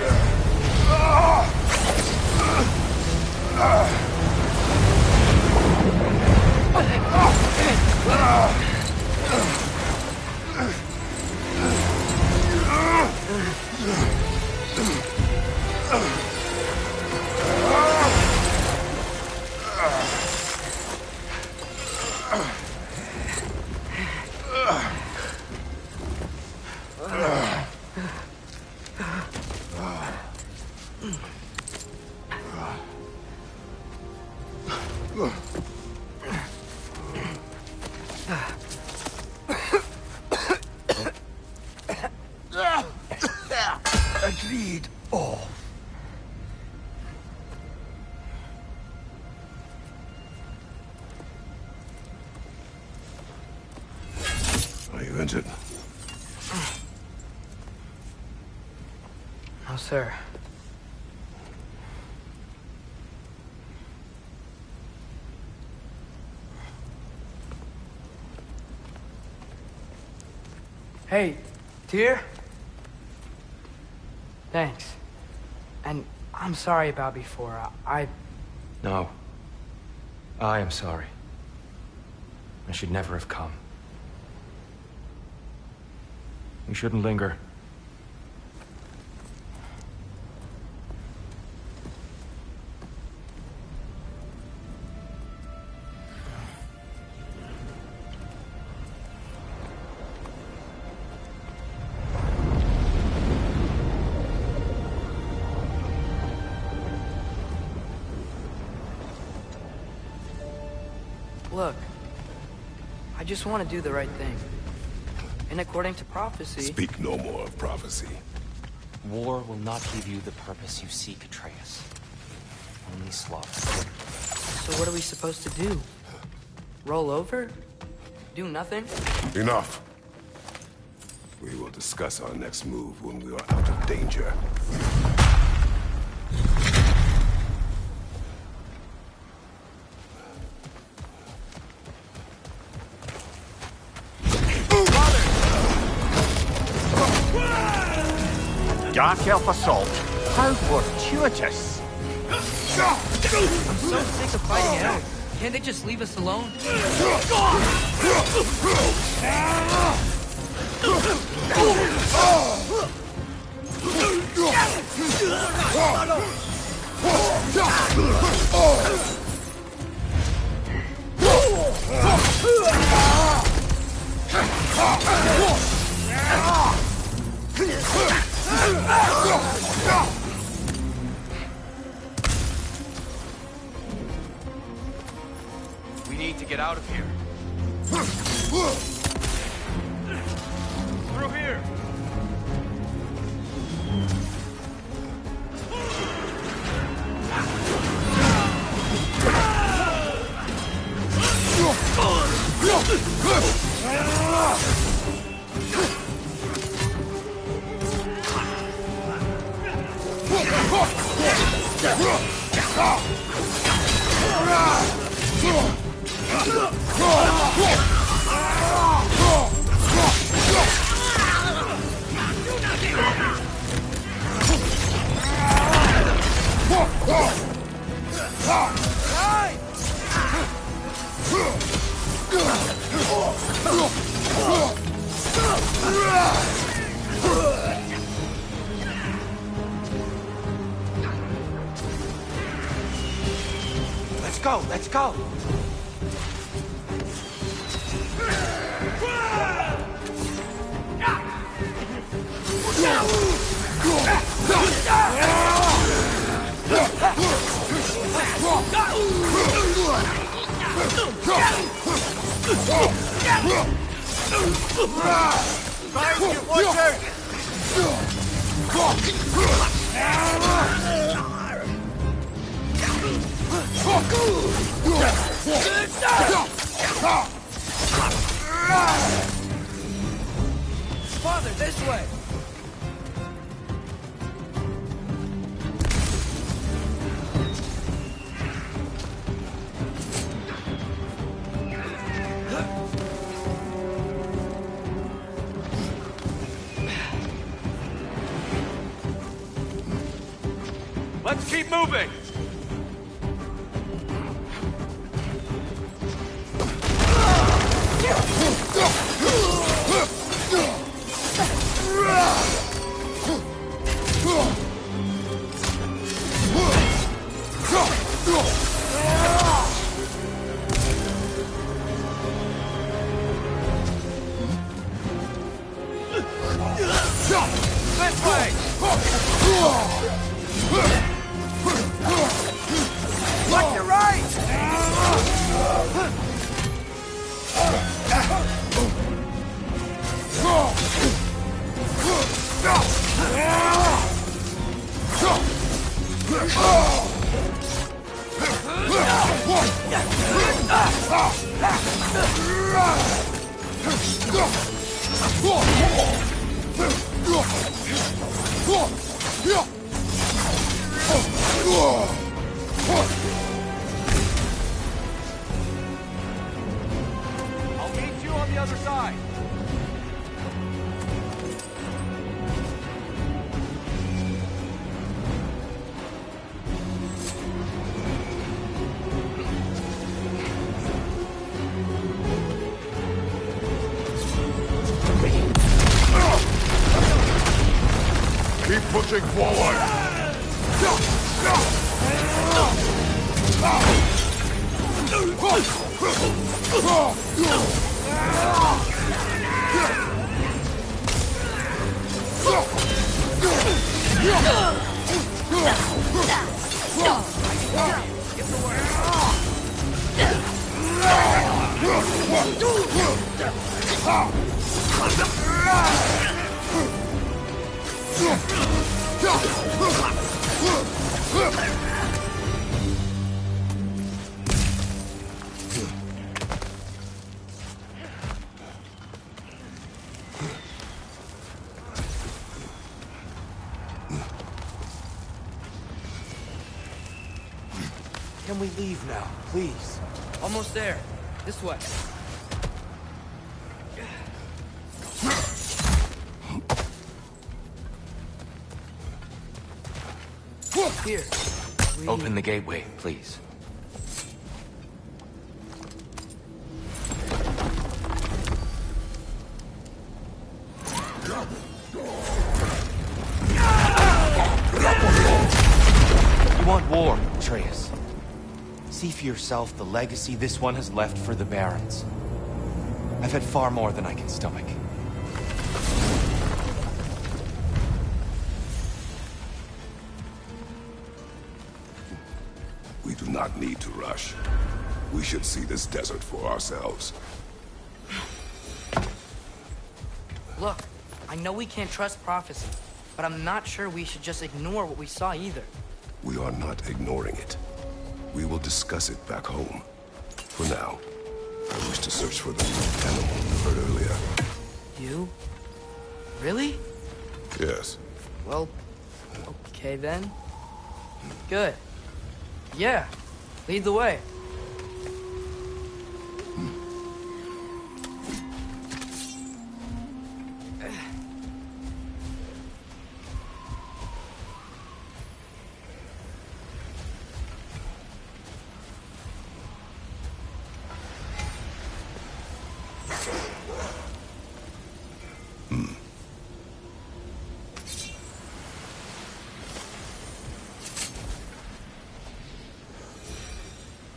Agreed. Oh. Are you injured? No, sir. Hey, Tyr? Thanks. And I'm sorry about before. No. I am sorry. I should never have come. We shouldn't linger. Look, I just want to do the right thing. And according to prophecy... Speak no more of prophecy. War will not give you the purpose you seek, Atreus. Only slaughter. So what are we supposed to do? Roll over? Do nothing? Enough. We will discuss our next move when we are out of danger. Dark Elf assault? How fortuitous! I'm so sick of fighting out. Can't they just leave us alone? We need to get out of here. Through here! Let's go, let's go! Father, this way! Let's keep moving! This way! Watch your right! I'll meet you on the other side. Keep pushing forward! Can we leave now, please? Almost there. This way. Here. Open the gateway, please. You want war, Atreus. See for yourself the legacy this one has left for the Barons. I've had far more than I can stomach. We do not need to rush. We should see this desert for ourselves. Look, I know we can't trust prophecy, but I'm not sure we should just ignore what we saw either. We are not ignoring it. We will discuss it back home. For now, I wish to search for the animal you heard earlier. You? Really? Yes. Well, okay then. Good. Yeah. Lead the way.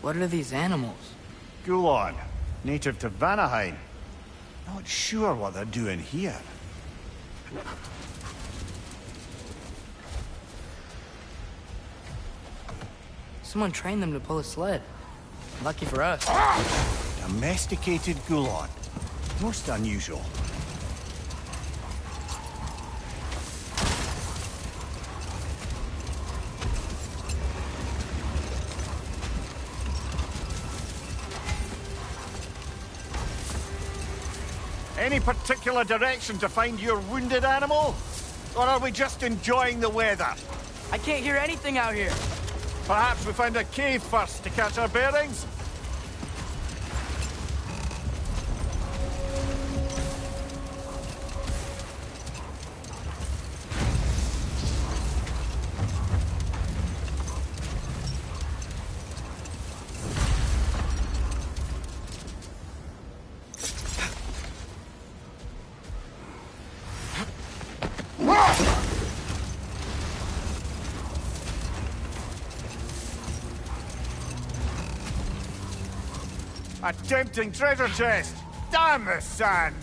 What are these animals? Gulon, native to Vanaheim. Not sure what they're doing here. Someone trained them to pull a sled. Lucky for us. Domesticated Gulon. Most unusual. Any particular direction to find your wounded animal? Or are we just enjoying the weather? I can't hear anything out here. Perhaps we find a cave first to catch our bearings? A tempting treasure chest! Damn the sand!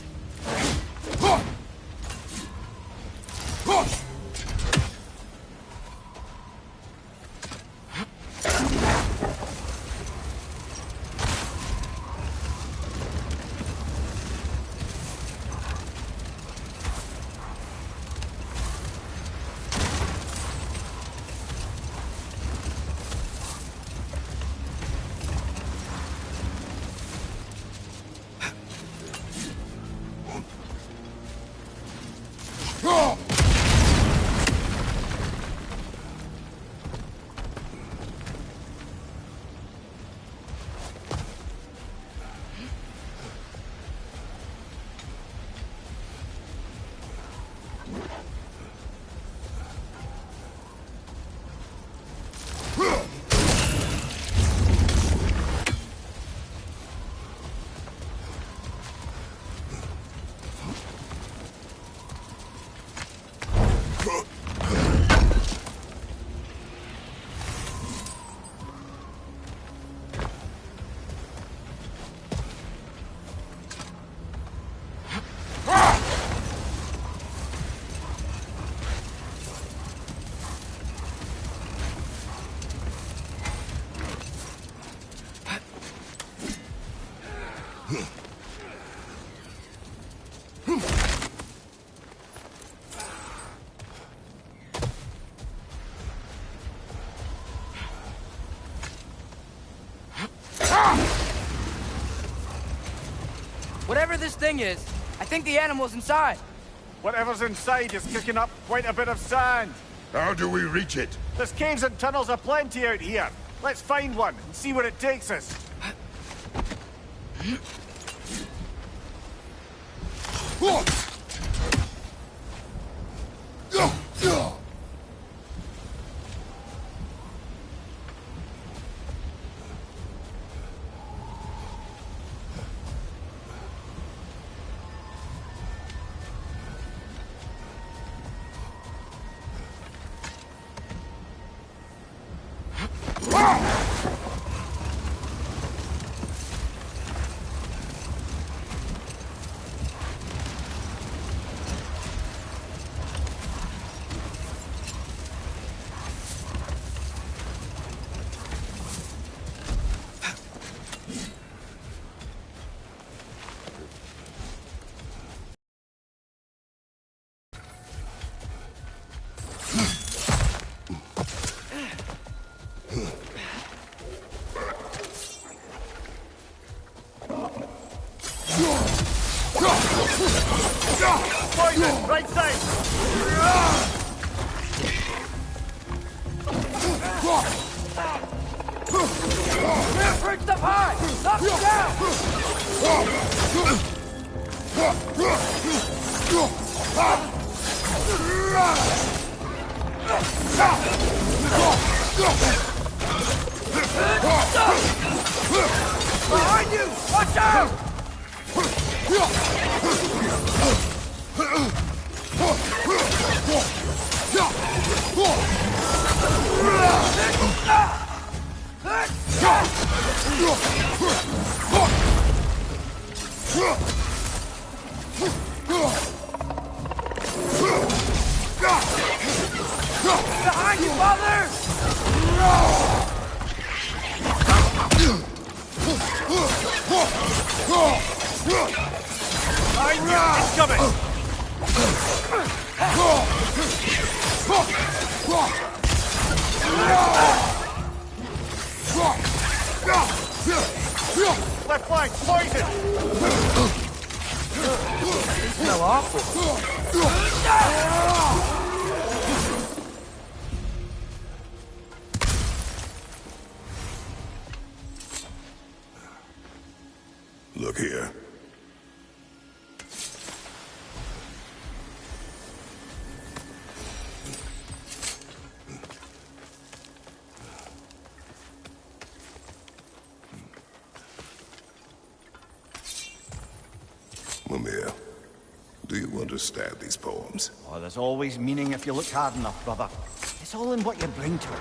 Whatever this thing is, I think the animal's inside. Whatever's inside is kicking up quite a bit of sand. How do we reach it? There's caves and tunnels aplenty out here. Let's find one and see where it takes us. Poison! Right side! Bridge up high! Knock him Behind you! Watch out! Behind you, Father! It's coming! Left flank, poison! They smell awful. Look here. Mimir, do you understand these poems? Oh, there's always meaning if you look hard enough, brother. It's all in what you bring to it.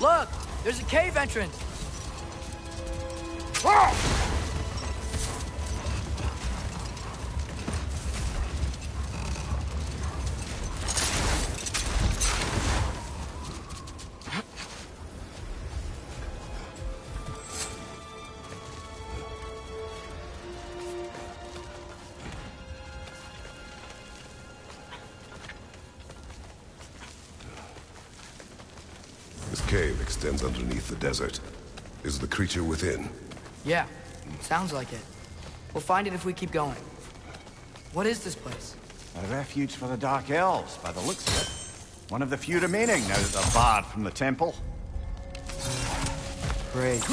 Look! There's a cave entrance! extends underneath the desert. Is the creature within? Yeah, sounds like it. We'll find it if we keep going. What is this place? A refuge for the Dark Elves, by the looks of it. One of the few remaining now that they're barred from the temple. Great.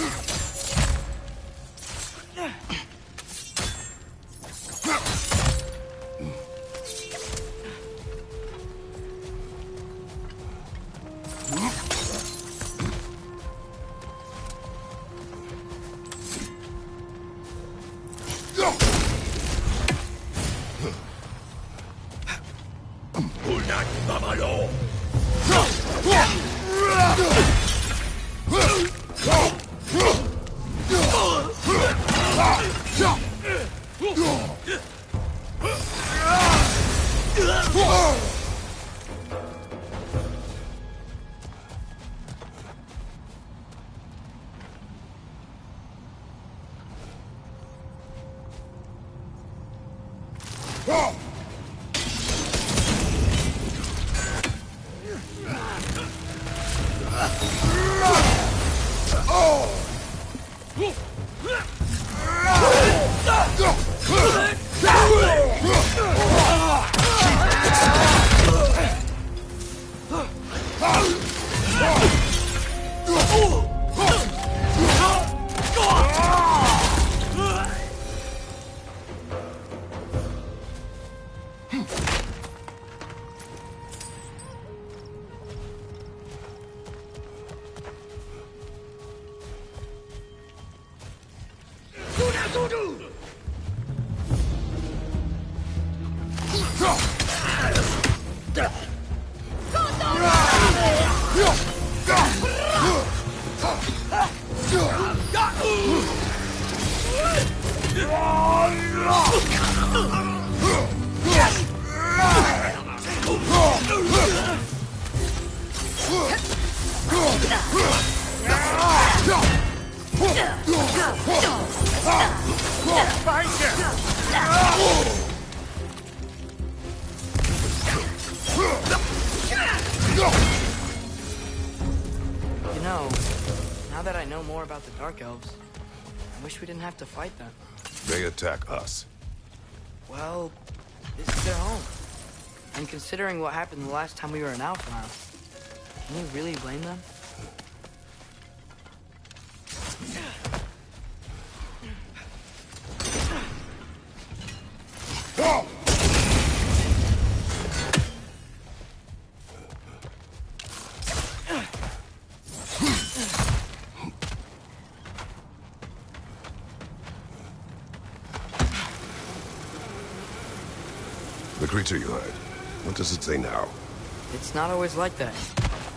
You know, now that I know more about the Dark Elves, I wish we didn't have to fight them. They attack us. Well, this is their home. And considering what happened the last time we were in Alfheim, can you really blame them? The creature you heard. What does it say now? It's not always like that.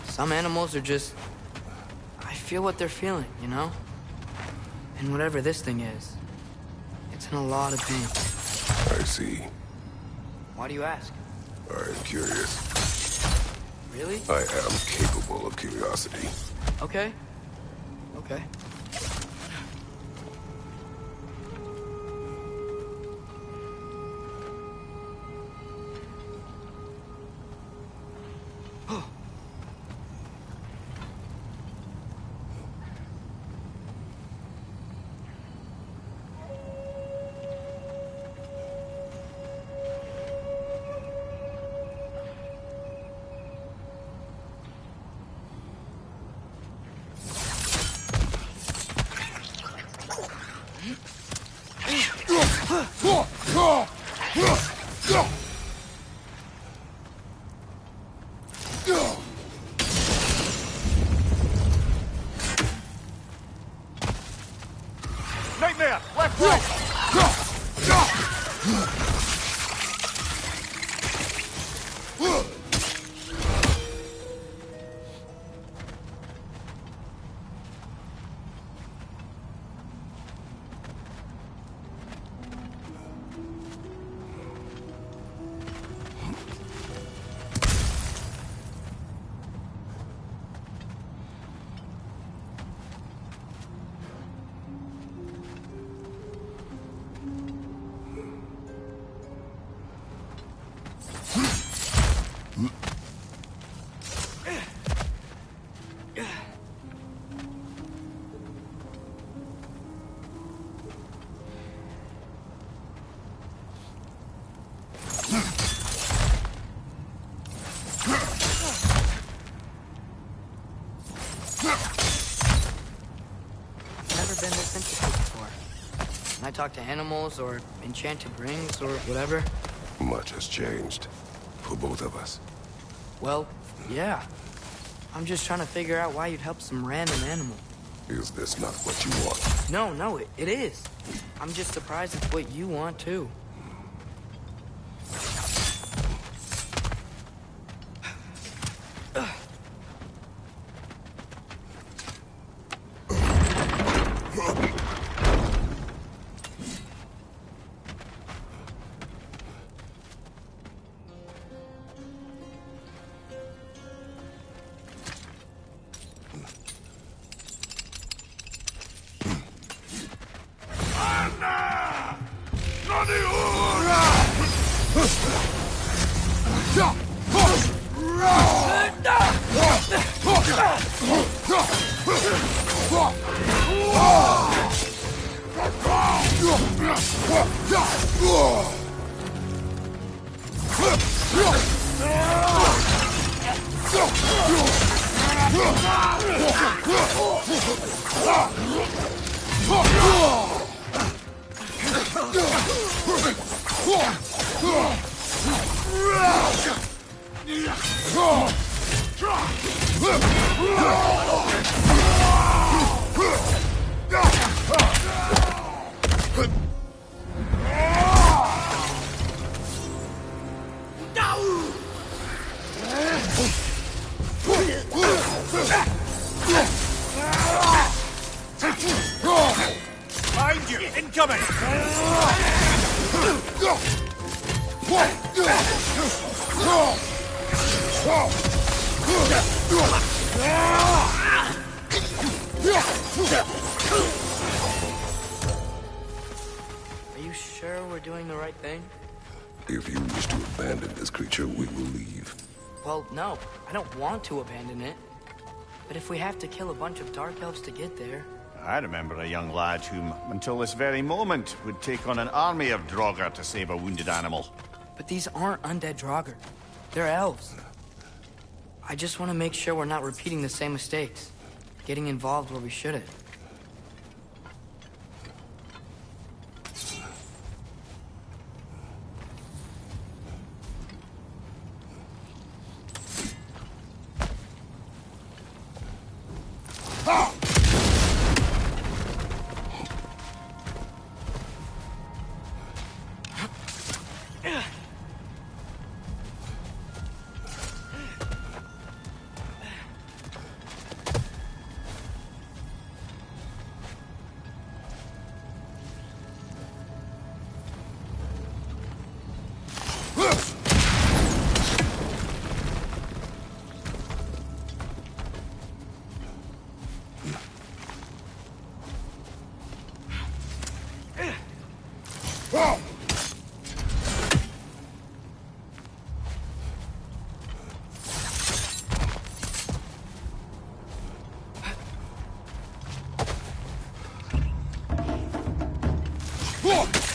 Some animals are just... I feel what they're feeling, you know? And whatever this thing is, it's in a lot of pain. I see. Why do you ask? I'm curious. Really? I am capable of curiosity. Okay. Okay. Nightmare! Left, right! been this interested before. When I talk to animals, or enchanted rings, or whatever. Much has changed. For both of us. Well, yeah. I'm just trying to figure out why you'd help some random animal. Is this not what you want? No, it is. I'm just surprised it's what you want, too. Behind you! Incoming! Are you sure we're doing the right thing? If you wish to abandon this creature, we will leave. Well, no. I don't want to abandon it. But if we have to kill a bunch of Dark Elves to get there... I remember a young lad whom, until this very moment, would take on an army of Draugr to save a wounded animal. But these aren't undead Draugr. They're elves. I just want to make sure we're not repeating the same mistakes. Getting involved where we shouldn't.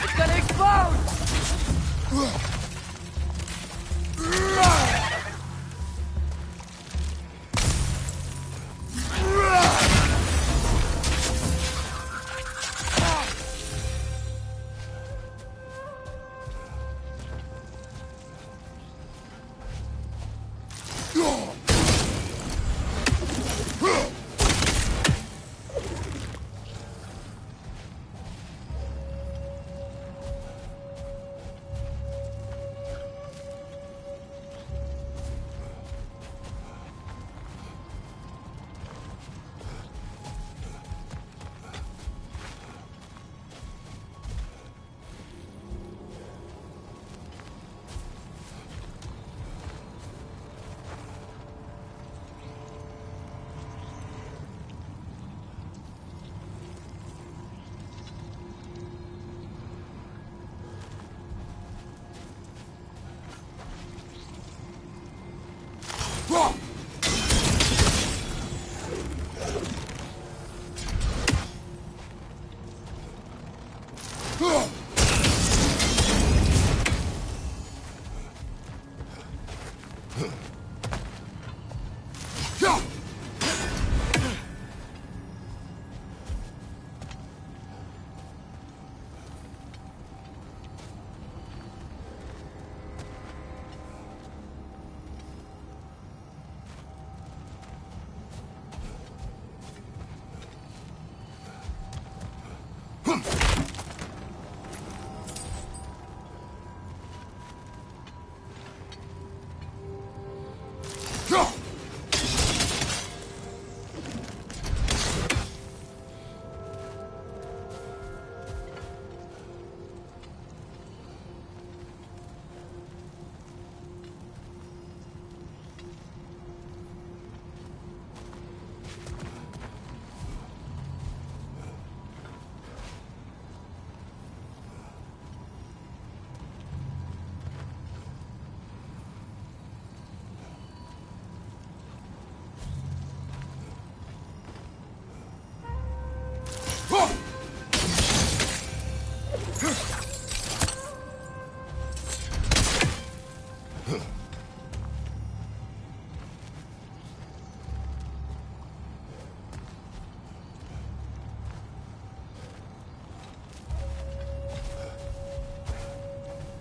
It's gonna explode!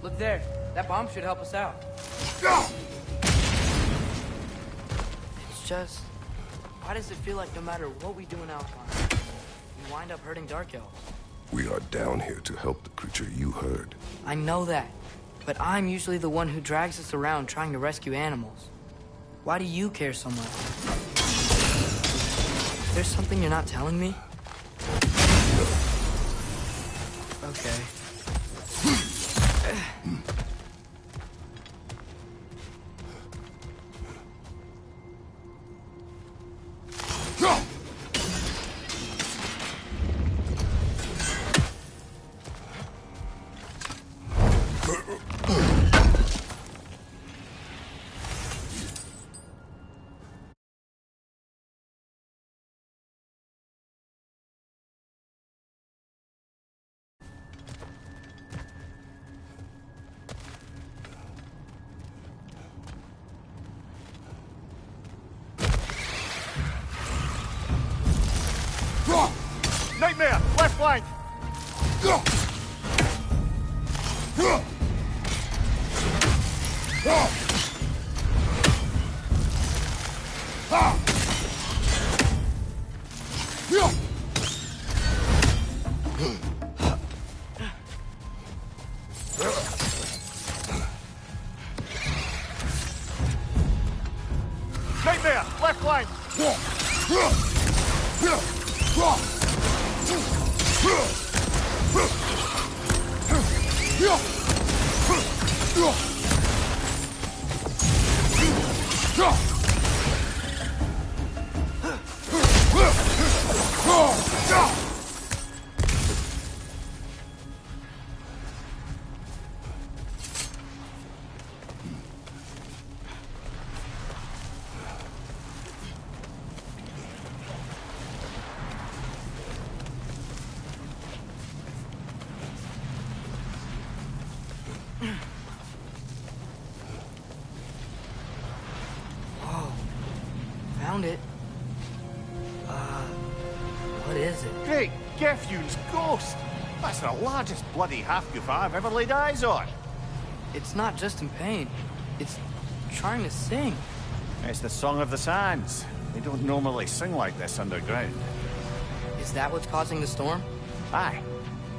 Look there. That bomb should help us out. It's just... why does it feel like no matter what we do in Alcon, we wind up hurting Dark Elves? We are down here to help the creature you heard. I know that. But I'm usually the one who drags us around trying to rescue animals. Why do you care so much? There's something you're not telling me? Okay. Nightmare! Left flank! Nightmare! Left flank! Whoa. Found it. What is it? Great Gefyun's ghost! That's the largest bloody half-goof I've ever laid eyes on. It's not just in pain. It's trying to sing. It's the Song of the Sands. They don't normally sing like this underground. Is that what's causing the storm? Aye.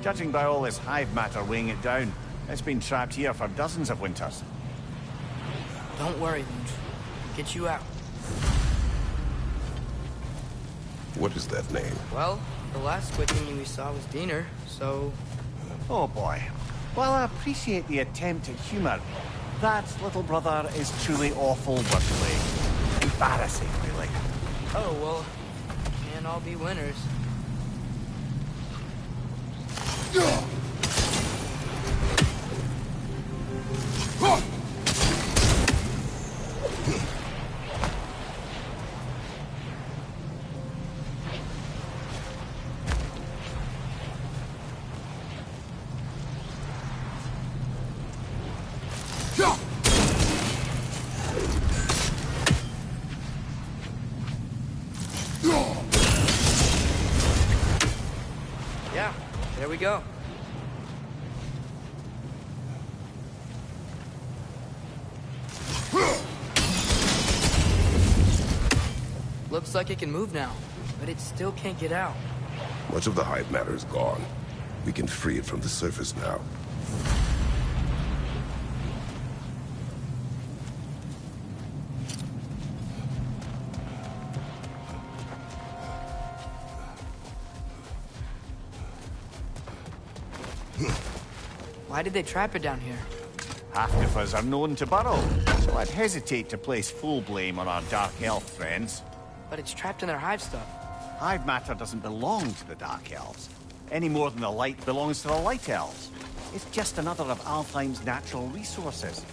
Judging by all this hive matter weighing it down, it's been trapped here for dozens of winters. Don't worry, Lynch. Get you out. What is that name? Well, the last Squid thingy we saw was Diener, so... Oh boy. Well, I appreciate the attempt at humor. That little brother is truly awful wordplay. Embarrassing, really. Oh, well, can't all be winners. Yeah, there we go. Looks like it can move now, but it still can't get out. Much of the hive matter is gone. We can free it from the surface now. Why did they trap it down here? Half-Gufas are known to burrow, so I'd hesitate to place full blame on our Dark Elf friends. But it's trapped in their hive stuff. Hive matter doesn't belong to the Dark Elves, any more than the light belongs to the Light Elves. It's just another of Alfheim's natural resources.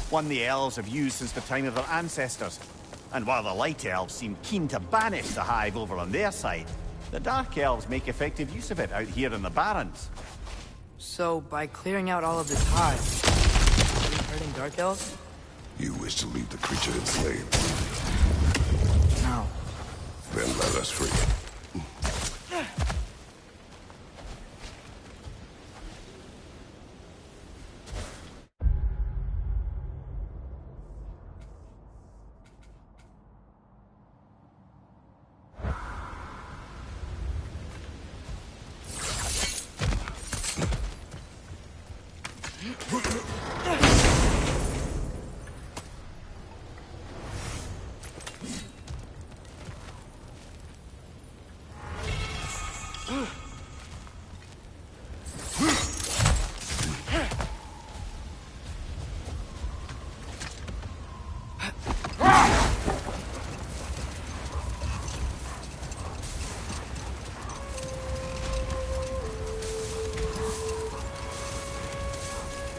One the Elves have used since the time of their ancestors. And while the Light Elves seem keen to banish the Hive over on their side, the Dark Elves make effective use of it out here in the Barrens. So, by clearing out all of this hive, are we hurting Dark Elves? You wish to leave the creature enslaved? No. Then let us free it.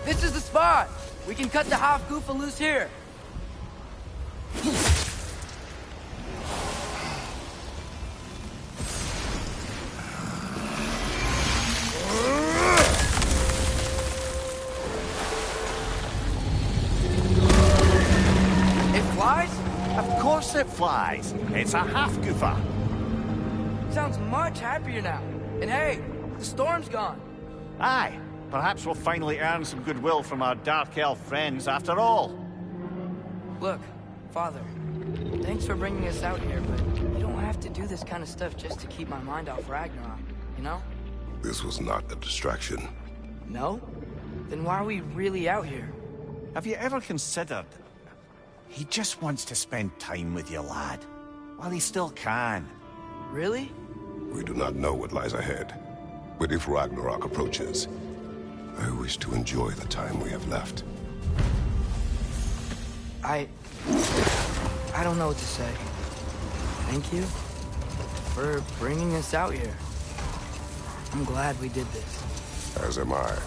This is the spot! We can cut the Half-Gufa loose here! It flies? Of course it flies! It's a Half-Gufa! Sounds much happier now. And hey, the storm's gone. Aye. Perhaps we'll finally earn some goodwill from our Dark Elf friends after all. Look, Father, thanks for bringing us out here, but you don't have to do this kind of stuff just to keep my mind off Ragnarok, you know? This was not a distraction. No? Then why are we really out here? Have you ever considered... He just wants to spend time with you, lad. While he still can. Really? We do not know what lies ahead. But if Ragnarok approaches, I wish to enjoy the time we have left. I don't know what to say. Thank you for bringing us out here. I'm glad we did this. As am I.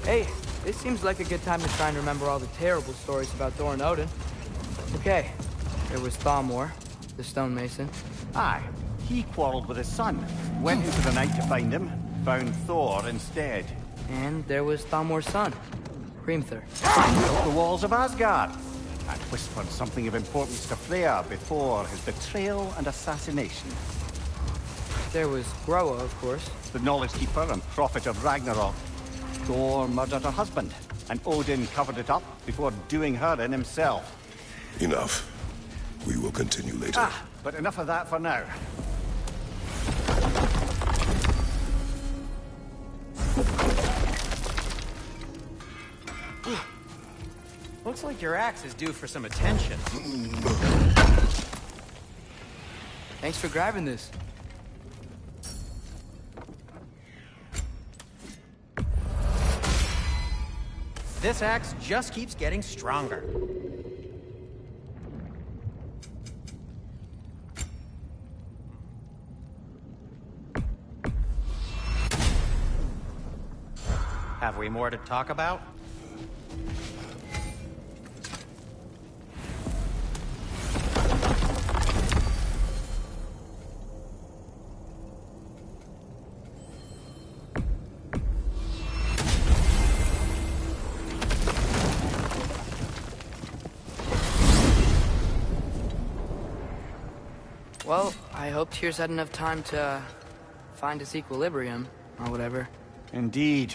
Hey, this seems like a good time to try and remember all the terrible stories about Thor and Odin. Okay, there was Thalmor, the stonemason. Aye, he quarreled with his son, went into the night to find him, found Thor instead. And there was Thalmor's son, Hrimthur. Built the walls of Asgard, and whispered something of importance to Freya before his betrayal and assassination. There was Groa, of course. The Knowledge Keeper and Prophet of Ragnarok. Thor murdered her husband, and Odin covered it up before doing her in himself. Enough. We will continue later. But enough of that for now. Looks like your axe is due for some attention. Thanks for grabbing this. This axe just keeps getting stronger. Have we more to talk about? Well, I hope Tyr's had enough time to find its equilibrium, or whatever. Indeed.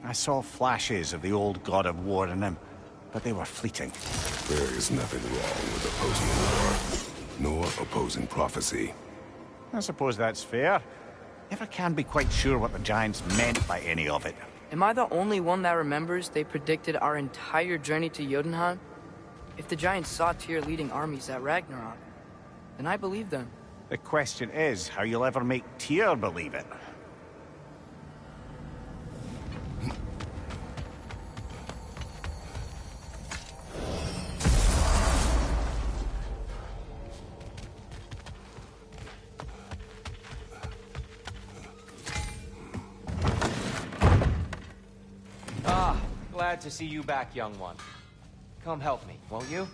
I saw flashes of the old god of war in him, but they were fleeting. There is nothing wrong with opposing war, nor opposing prophecy. I suppose that's fair. Never can be quite sure what the Giants meant by any of it. Am I the only one that remembers they predicted our entire journey to Jotunheim? If the Giants saw Tyr leading armies at Ragnarok, then I believe them. The question is how you'll ever make Tyr believe it. Glad to see you back, young one. Come help me, won't you?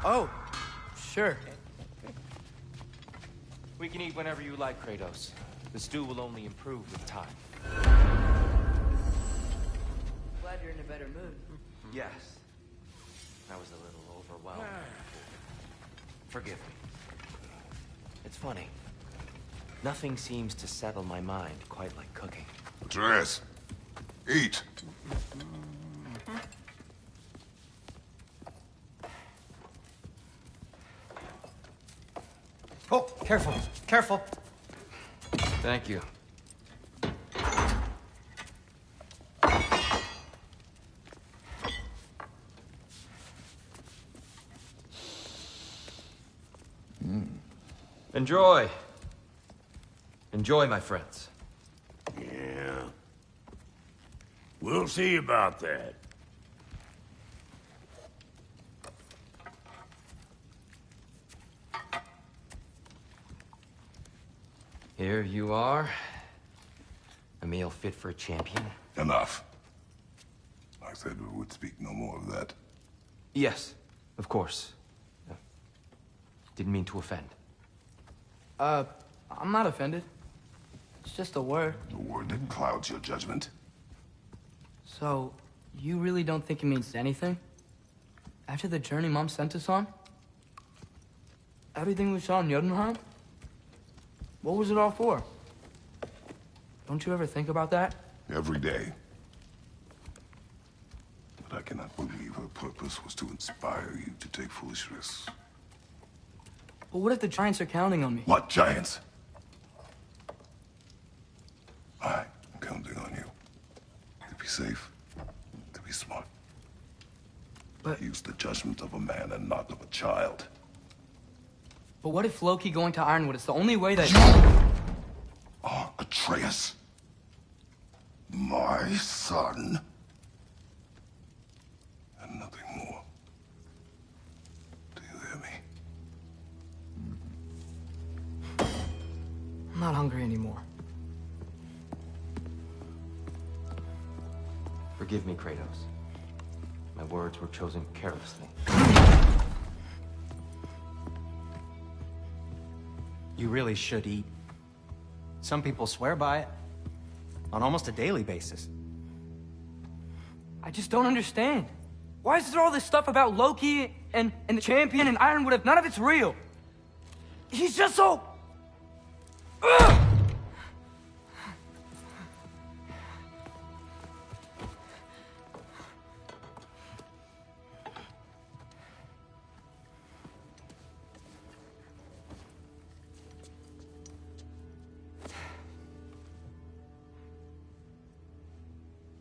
Oh, sure. We can eat whenever you like, Kratos. The stew will only improve with time. Glad you're in a better mood. Yes. I was a little overwhelmed. Forgive me. It's funny. Nothing seems to settle my mind quite like cooking. Atreus, eat. Oh, careful, careful. Thank you. Enjoy. Enjoy, my friends. Yeah. We'll see about that. Here you are. A meal fit for a champion. Enough. I said we would speak no more of that. Yes, of course. Didn't mean to offend. I'm not offended. It's just a word. A word that clouds your judgment. So, you really don't think it means anything? After the journey Mom sent us on? Everything we saw in Jotunheim? What was it all for? Don't you ever think about that? Every day. But I cannot believe her purpose was to inspire you to take foolish risks. But what if the Giants are counting on me? What Giants? I'm counting on you. To be safe, to be smart. But use the judgment of a man and not of a child. But what if Loki going to Ironwood is the only way that... You are Atreus. My son. And nothing more. Do you hear me? I'm not hungry anymore. Forgive me, Kratos. My words were chosen carelessly. You really should eat. Some people swear by it. On almost a daily basis. I just don't understand. Why is there all this stuff about Loki and the champion and Ironwood if none of it's real? He's just so... Ugh!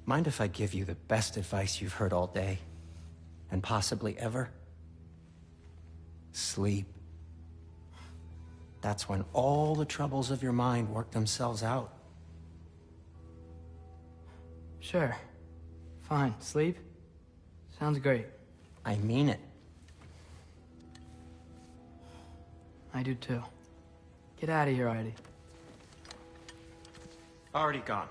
Mind if I give you the best advice you've heard all day? And possibly ever? Sleep. That's when all the troubles of your mind work themselves out. Sure. Fine. Sleep? Sounds great. I mean it. I do too. Get out of here, Heidi. Already gone.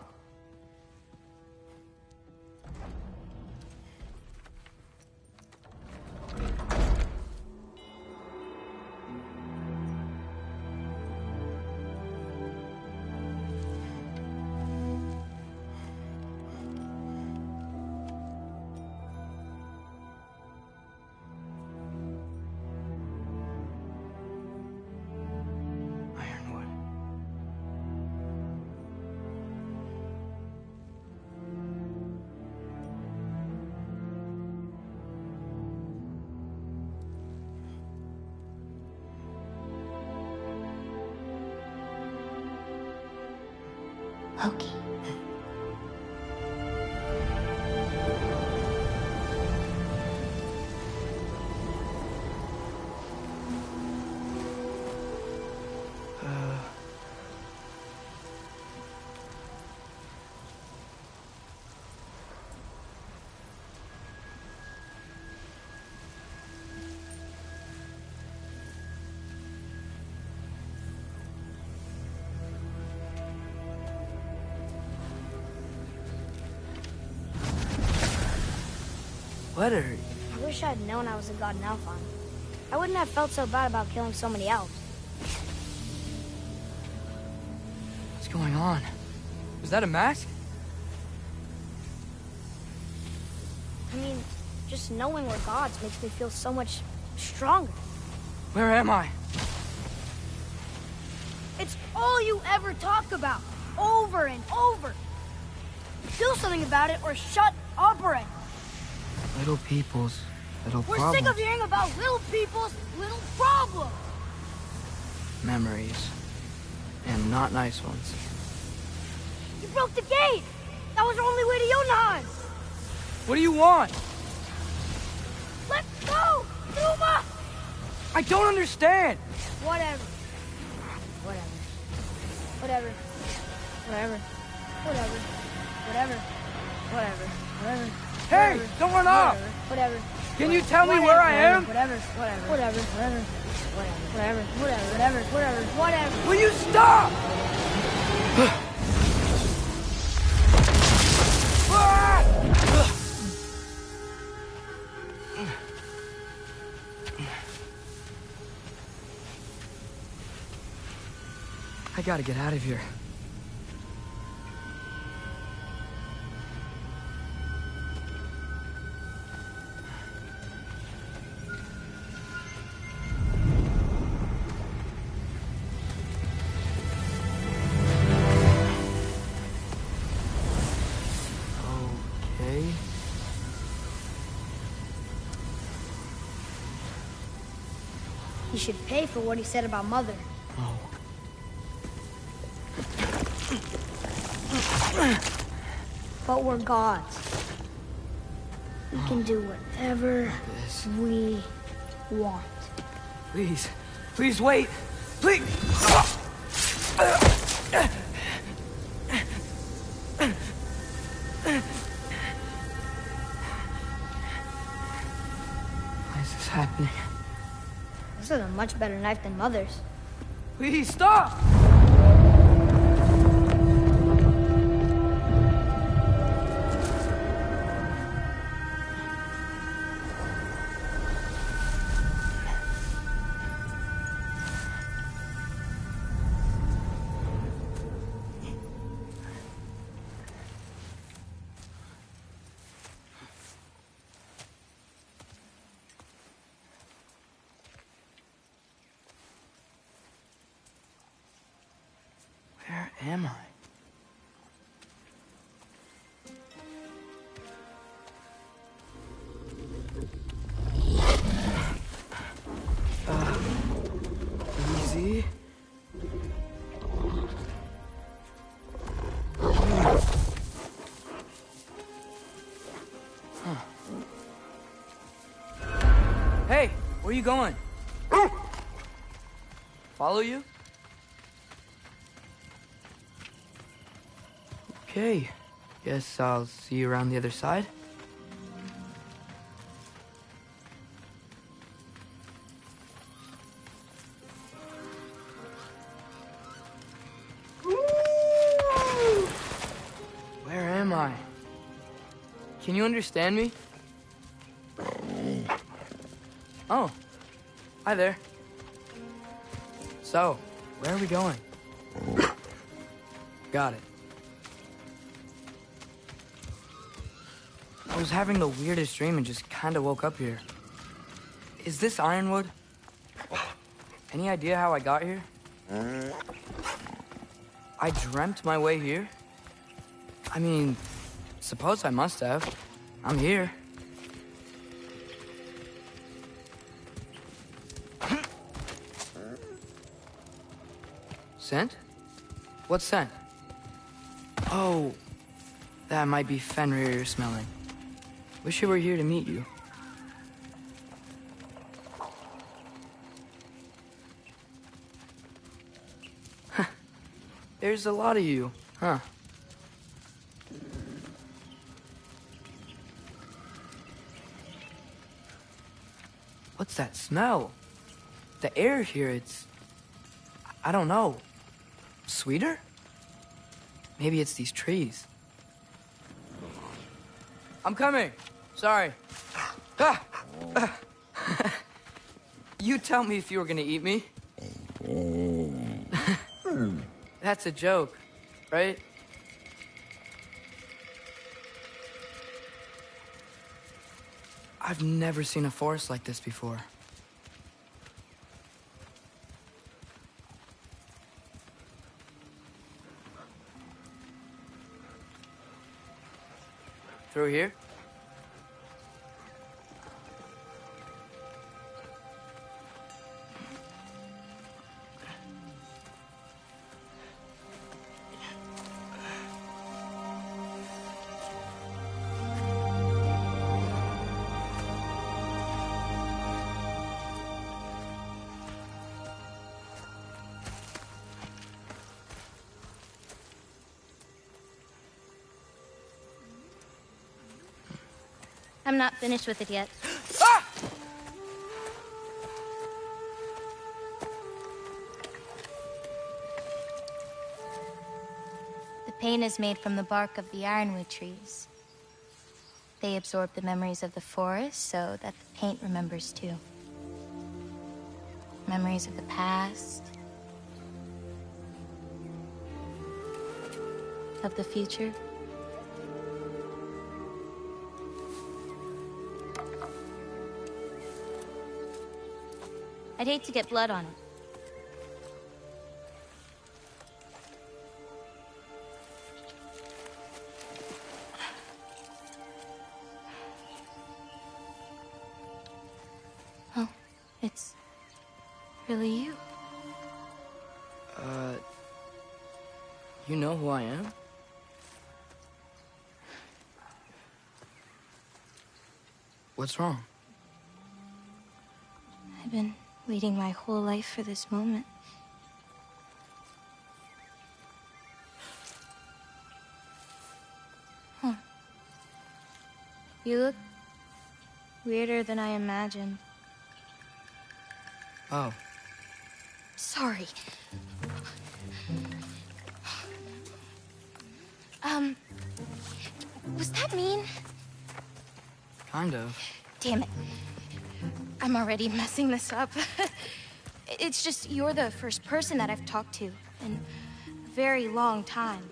Ironwood. Loki. What are you? I wish I'd known I was a god in Alfheim. I wouldn't have felt so bad about killing so many elves. What's going on? Was that a mask? I mean, just knowing we're gods makes me feel so much stronger. Where am I? It's all you ever talk about, over and over. Do something about it or shut up already. Little people's little We're problems. sick of hearing about little people's little problems. Memories. And not nice ones. You broke the gate. That was our only way to Jotunheim. What do you want? Let's go, Numa! I don't understand. Whatever. Whatever. Whatever. Whatever. Whatever. Whatever. Whatever. Whatever. Hey, don't run off! Whatever. Can you tell me where I am? Whatever. Will you stop? I gotta get out of here. Okay. He should pay for what he said about Mother. Oh. But we're gods. We can do whatever we want. Please. Please wait. Please. Why is this happening? This is a much better knife than Mother's. Please stop! Where am I? Easy. Huh. Hey, where are you going? Follow you? Okay, guess I'll see you around the other side. Where am I? Can you understand me? Oh, hi there. So, where are we going? Got it. I was having the weirdest dream and just kind of woke up here. Is this Ironwood? Any idea how I got here? I dreamt my way here? I mean, suppose I must have. I'm here. Scent? What scent? Oh, that might be Fenrir you're smelling. Wish I were here to meet you. There's a lot of you, huh? What's that smell? The air here, I don't know. Sweeter? Maybe it's these trees. I'm coming. Sorry. You tell me if you were gonna eat me. That's a joke, right? I've never seen a forest like this before. Through here? I'm not finished with it yet. Ah! paint is made from the bark of the ironwood trees. They absorb the memories of the forest so that the paint remembers too. Memories of the past, of the future. I'd hate to get blood on it. Oh, it's really you. You know who I am? What's wrong? I've been waiting my whole life for this moment. Huh. You look weirder than I imagined. Oh. Sorry. Was that mean? Kind of. Damn it. I'm already messing this up. It's just you're the first person that I've talked to in a very long time.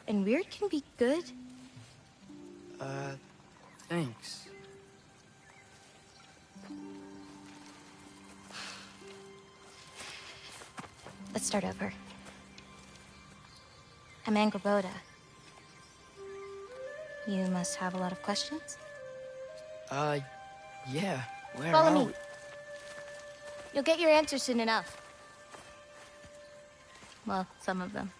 And weird can be good. Thanks. Let's start over. I'm Angrboda. You must have a lot of questions? Yeah. Where Follow are me. we? You'll get your answers soon enough. Well, some of them.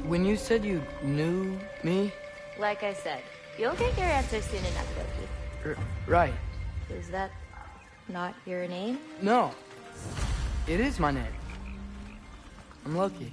When you said you knew me? Like I said, you'll get your answers soon enough, Loki. Right. Is that not your name? No. It is my name. I'm Loki.